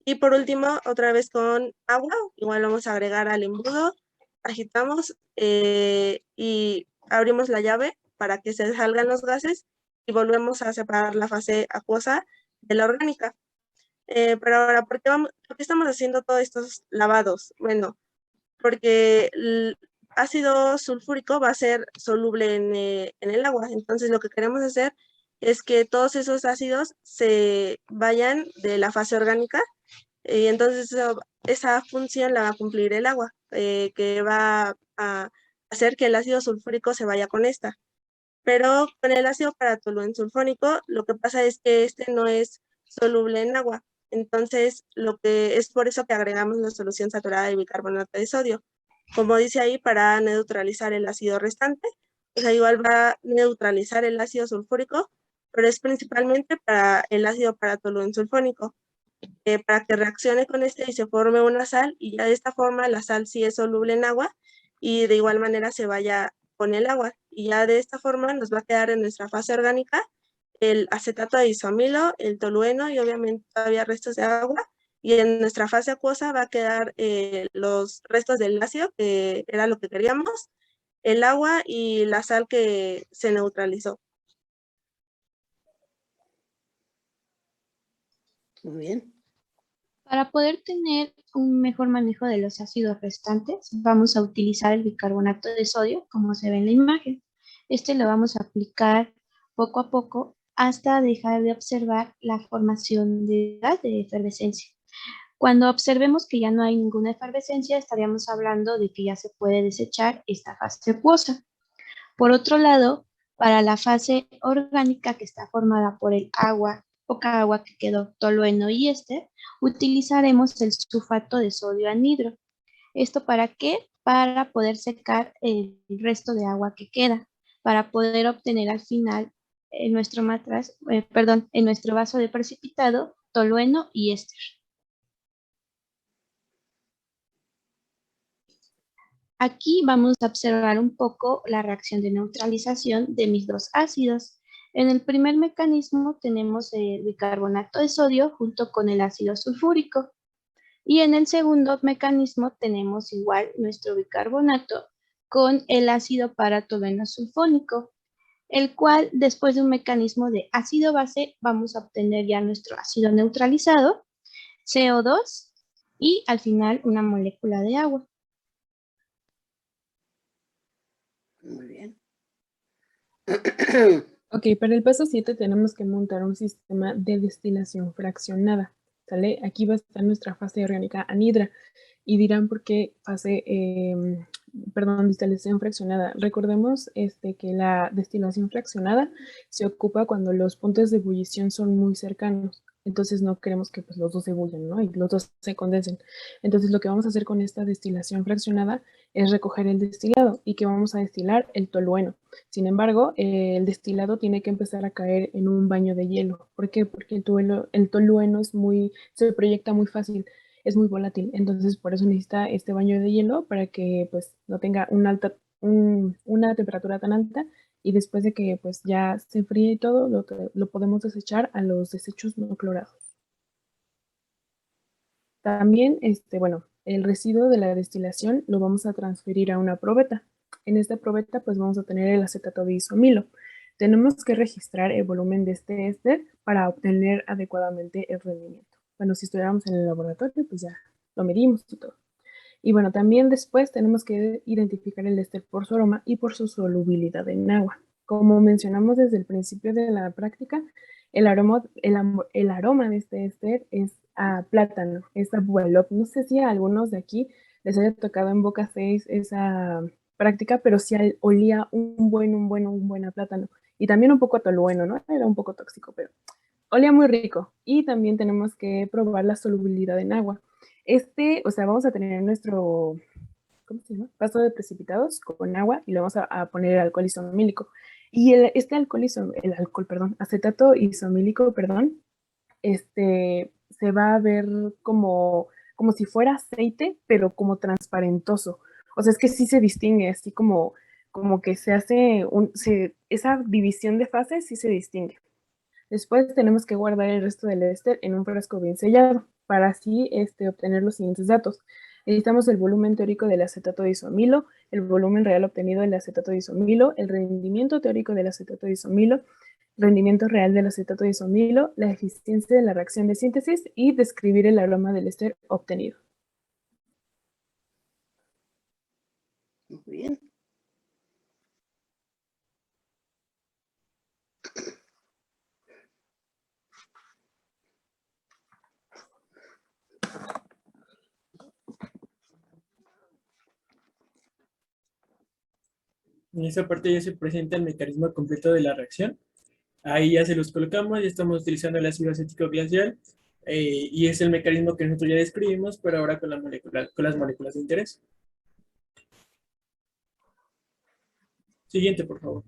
Y por último, otra vez con agua, igual vamos a agregar al embudo, agitamos y abrimos la llave para que se salgan los gases y volvemos a separar la fase acuosa de la orgánica. Pero ahora, ¿por qué estamos haciendo todos estos lavados? Bueno, porque el ácido sulfúrico va a ser soluble en el agua. Entonces, lo que queremos hacer es que todos esos ácidos se vayan de la fase orgánica y entonces esa función la va a cumplir el agua, que va a hacer que el ácido sulfúrico se vaya con esta. Pero con el ácido paratoluensulfónico, lo que pasa es que este no es soluble en agua. Entonces, lo que es por eso que agregamos la solución saturada de bicarbonato de sodio. Como dice ahí, para neutralizar el ácido restante, o sea, igual va a neutralizar el ácido sulfúrico, pero es principalmente para el ácido paratoluensulfónico, para que reaccione con este y se forme una sal, y ya de esta forma la sal sí es soluble en agua y de igual manera se vaya con el agua, y ya de esta forma nos va a quedar en nuestra fase orgánica el acetato de isomilo, el tolueno y obviamente todavía restos de agua, y en nuestra fase acuosa va a quedar los restos del ácido, que era lo que queríamos, el agua y la sal que se neutralizó. Muy bien. Para poder tener un mejor manejo de los ácidos restantes, vamos a utilizar el bicarbonato de sodio, como se ve en la imagen. Este lo vamos a aplicar poco a poco hasta dejar de observar la formación de gas de efervescencia. Cuando observemos que ya no hay ninguna efervescencia, estaríamos hablando de que ya se puede desechar esta fase acuosa. Por otro lado, para la fase orgánica, que está formada por el agua, poca agua que quedó, tolueno y éster, utilizaremos el sulfato de sodio anhidro. ¿Esto para qué? Para poder secar el resto de agua que queda, para poder obtener al final en nuestro en nuestro vaso de precipitado, tolueno y éster. Aquí vamos a observar un poco la reacción de neutralización de mis dos ácidos. En el primer mecanismo tenemos el bicarbonato de sodio junto con el ácido sulfúrico. Y en el segundo mecanismo tenemos igual nuestro bicarbonato con el ácido paratolueno sulfónico, el cual después de un mecanismo de ácido-base vamos a obtener ya nuestro ácido neutralizado, CO2 y al final una molécula de agua. Muy bien. Ok, para el paso 7 tenemos que montar un sistema de destilación fraccionada, ¿sale? Aquí va a estar nuestra fase orgánica anhidra y dirán por qué destilación fraccionada. Recordemos que la destilación fraccionada se ocupa cuando los puntos de ebullición son muy cercanos. Entonces no queremos que pues, los dos se ebullan, ¿no? Y los dos se condensen. Entonces lo que vamos a hacer con esta destilación fraccionada es recoger el destilado y que vamos a destilar el tolueno. Sin embargo, el destilado tiene que empezar a caer en un baño de hielo. ¿Por qué? Porque el tolueno se proyecta muy fácil, es muy volátil. Entonces, por eso necesita este baño de hielo para que pues, no tenga una temperatura tan alta, y después de que pues, ya se fríe y todo, lo podemos desechar a los desechos no clorados. También, el residuo de la destilación lo vamos a transferir a una probeta. En esta probeta, pues vamos a tener el acetato de isomilo. Tenemos que registrar el volumen de este éster para obtener adecuadamente el rendimiento. Bueno, si estuviéramos en el laboratorio, pues ya lo medimos y todo. Y bueno, también después tenemos que identificar el éster por su aroma y por su solubilidad en agua. Como mencionamos desde el principio de la práctica, el aroma de este éster es a plátano, es a buelop. No sé si a algunos de aquí les haya tocado en Boca 6 esa práctica, pero sí olía un buen a plátano. Y también un poco a tolueno, ¿no? Era un poco tóxico, pero olía muy rico. Y también tenemos que probar la solubilidad en agua. Vamos a tener nuestro, ¿cómo se llama? Vaso de precipitados con agua y le vamos a poner el alcohol isomílico. Y acetato isomílico, se va a ver como si fuera aceite, pero como transparentoso. O sea, es que sí se distingue, así como que se hace, esa división de fases sí se distingue. Después tenemos que guardar el resto del éster en un frasco bien sellado para así obtener los siguientes datos. Necesitamos el volumen teórico del acetato de isomilo, el volumen real obtenido del acetato de isomilo, el rendimiento teórico del acetato de isomilo, rendimiento real del acetato de isomilo, la eficiencia de la reacción de síntesis y describir el aroma del éster obtenido. Muy bien. En esta parte ya se presenta el mecanismo completo de la reacción. Ahí ya se los colocamos, ya estamos utilizando el ácido acético glacial y es el mecanismo que nosotros ya describimos, pero ahora con, con las moléculas de interés. Siguiente, por favor.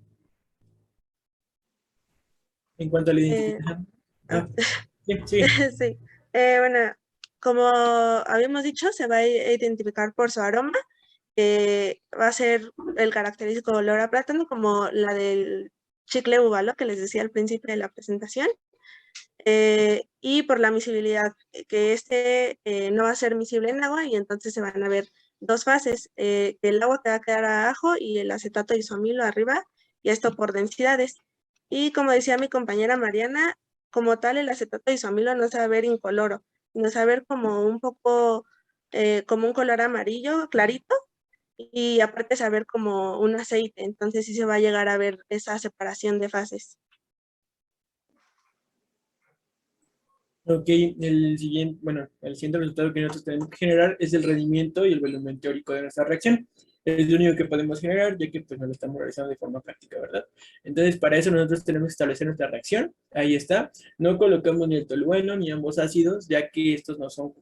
En cuanto a la identificación. Sí, sí. Sí. Bueno, como habíamos dicho, se va a identificar por su aroma. Va a ser el característico olor a plátano, como la del chicle búbalo que les decía al principio de la presentación. Y por la miscibilidad, que no va a ser miscible en agua y entonces se van a ver dos fases, el agua que va a quedar abajo y el acetato isomilo arriba, y esto por densidades. Y como decía mi compañera Mariana, como tal el acetato isomilo no se va a ver incoloro, sino se va a ver como un poco, como un color amarillo clarito, y aparte se va a ver como un aceite, entonces sí se va a llegar a ver esa separación de fases. Ok, el siguiente resultado que nosotros tenemos que generar es el rendimiento y el volumen teórico de nuestra reacción. Es lo único que podemos generar, ya que pues no lo estamos realizando de forma práctica, ¿verdad? Entonces, para eso nosotros tenemos que establecer nuestra reacción. Ahí está. No colocamos ni el tolueno ni ambos ácidos, ya que estos no son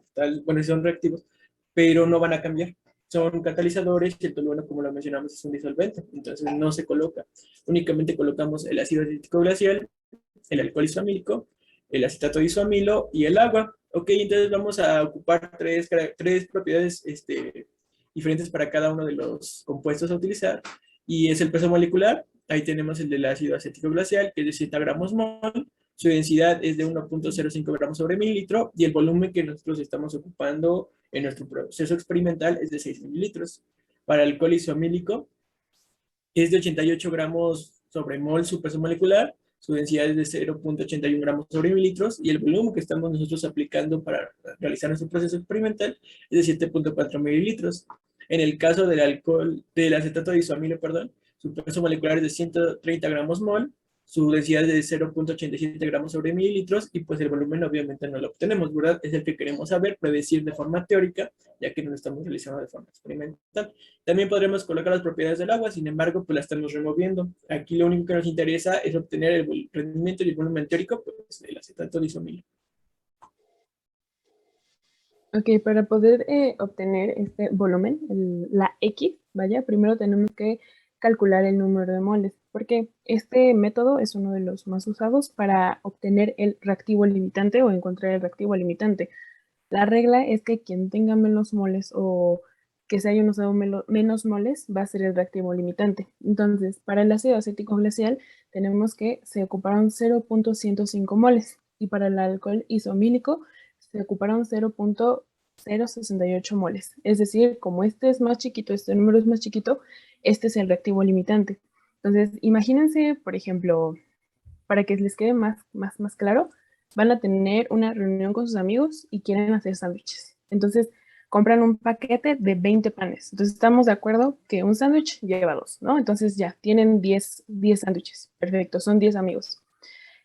son reactivos, pero no van a cambiar. Son catalizadores y el tolueno, como lo mencionamos, es un disolvente. Entonces, no se coloca. Únicamente colocamos el ácido acético glacial, el alcohol isomílico, el acetato de isoamilo y el agua. Ok, entonces vamos a ocupar tres propiedades diferentes para cada uno de los compuestos a utilizar. Y es el peso molecular. Ahí tenemos el del ácido acético glacial, que es de 60 gramos mol. Su densidad es de 1.05 gramos sobre mililitro. Y el volumen que nosotros estamos ocupando en nuestro proceso experimental es de 6 mililitros. Para el alcohol isomílico es de 88 gramos sobre mol su peso molecular. Su densidad es de 0.81 gramos sobre mililitros y el volumen que estamos nosotros aplicando para realizar nuestro proceso experimental es de 7.4 mililitros. En el caso del del acetato de isoamilo, perdón, su peso molecular es de 130 gramos mol, su densidad es de 0.87 gramos sobre mililitros y pues el volumen obviamente no lo obtenemos, ¿verdad? Es el que queremos saber, predecir de forma teórica, ya que no lo estamos realizando de forma experimental. También podremos colocar las propiedades del agua, sin embargo, pues la estamos removiendo. Aquí lo único que nos interesa es obtener el rendimiento y el volumen teórico, pues el acetato de isomilo. Ok, para poder obtener este volumen, la X, vaya, primero tenemos que calcular el número de moles, porque este método es uno de los más usados para obtener el reactivo limitante o encontrar el reactivo limitante. La regla es que quien tenga menos moles o que se hayan usado menos moles va a ser el reactivo limitante. Entonces, para el ácido acético glacial tenemos que se ocuparon 0.105 moles y para el alcohol isomílico se ocuparon 0.068 moles. Es decir, como este es más chiquito, este número es más chiquito, este es el reactivo limitante. Entonces, imagínense, por ejemplo, para que les quede más claro, van a tener una reunión con sus amigos y quieren hacer sándwiches. Entonces, compran un paquete de 20 panes. Entonces, estamos de acuerdo que un sándwich lleva 2, ¿no? Entonces, ya, tienen 10 sándwiches. Perfecto, son 10 amigos.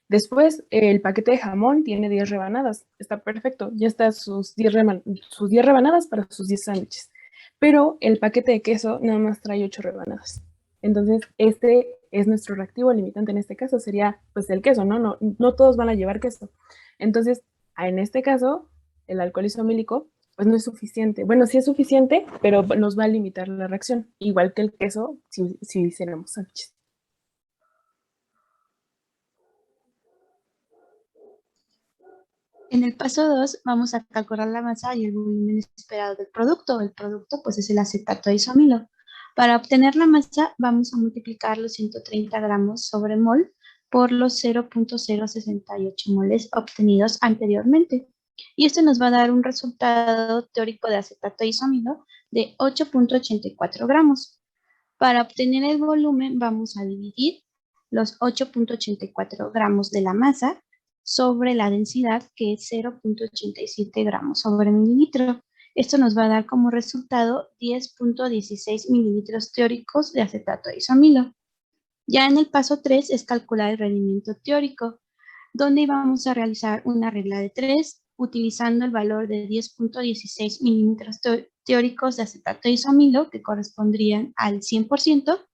Después, el paquete de jamón tiene 10 rebanadas. Está perfecto, ya está sus 10 rebanadas para sus 10 sándwiches. Pero el paquete de queso nada más trae 8 rebanadas. Entonces, este es nuestro reactivo limitante en este caso, sería pues el queso, ¿no? No todos van a llevar queso. Entonces, en este caso, el alcohol isomílico pues no es suficiente. Bueno, sí es suficiente, pero nos va a limitar la reacción, igual que el queso si hiciéramos sándwiches. En el paso 2 vamos a calcular la masa y el volumen esperado del producto. El producto pues es el acetato de isomilo. Para obtener la masa vamos a multiplicar los 130 gramos sobre mol por los 0.068 moles obtenidos anteriormente. Y esto nos va a dar un resultado teórico de acetato de isomilo de 8.84 gramos. Para obtener el volumen vamos a dividir los 8.84 gramos de la masa sobre la densidad, que es 0.87 gramos sobre mililitro. Esto nos va a dar como resultado 10.16 mililitros teóricos de acetato de isoamilo. Ya en el paso 3 es calcular el rendimiento teórico, donde vamos a realizar una regla de 3 utilizando el valor de 10.16 mililitros teóricos de acetato de isoamilo, que correspondrían al 100%,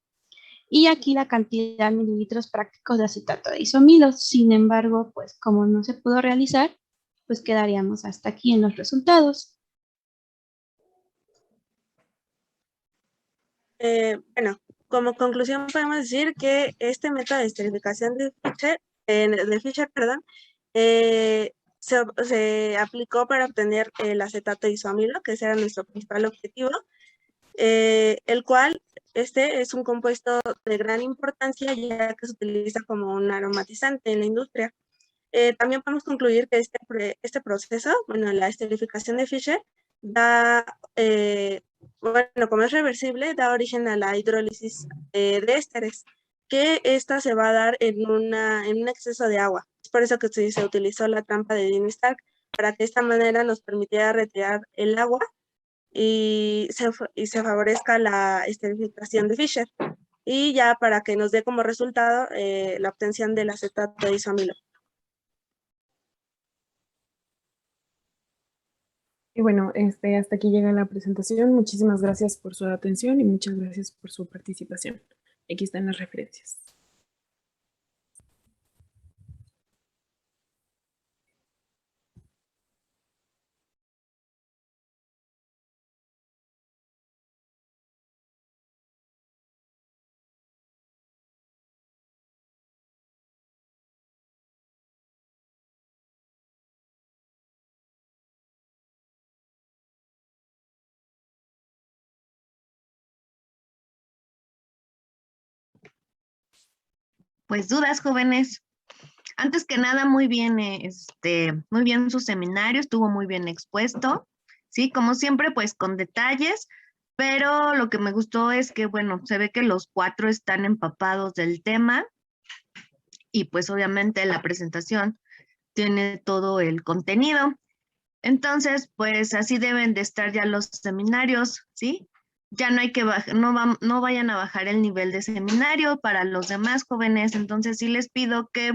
y aquí la cantidad de mililitros prácticos de acetato de isoamilo. Sin embargo, pues como no se pudo realizar, pues quedaríamos hasta aquí en los resultados. Bueno, como conclusión podemos decir que este método de esterificación de Fischer, se aplicó para obtener el acetato de isoamilo, que ese era nuestro principal objetivo, el cual este es un compuesto de gran importancia ya que se utiliza como un aromatizante en la industria. También podemos concluir que este proceso, bueno, la esterificación de Fischer, bueno, como es reversible, da origen a la hidrólisis de ésteres, que esta se va a dar en un exceso de agua. Es por eso que se utilizó la trampa de Dean-Stark, para que de esta manera nos permitiera retirar el agua y se favorezca la esterificación de Fischer. Y ya para que nos dé como resultado la obtención del acetato de isoamilo. Y bueno, hasta aquí llega la presentación. Muchísimas gracias por su atención y muchas gracias por su participación. Aquí están las referencias. Pues dudas, jóvenes. Antes que nada, muy bien su seminario, estuvo muy bien expuesto, ¿sí? Como siempre, pues con detalles, pero lo que me gustó es que, bueno, se ve que los 4 están empapados del tema y pues obviamente la presentación tiene todo el contenido. Entonces, pues así deben de estar ya los seminarios, ¿sí? Ya no hay que no vayan a bajar el nivel de seminario para los demás jóvenes. Entonces sí les pido que,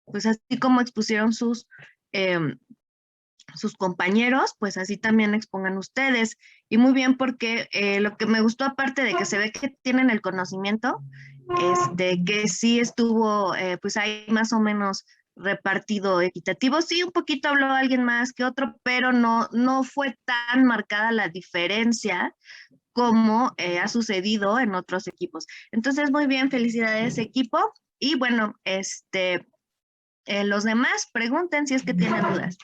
pues así como expusieron sus compañeros, pues así también expongan ustedes. Y muy bien, porque lo que me gustó, aparte de que se ve que tienen el conocimiento, que sí estuvo, pues ahí más o menos repartido equitativo. Sí, un poquito habló alguien más que otro, pero no fue tan marcada la diferencia como ha sucedido en otros equipos. Entonces, muy bien, felicidades equipo. Y bueno, los demás pregunten si es que tienen dudas.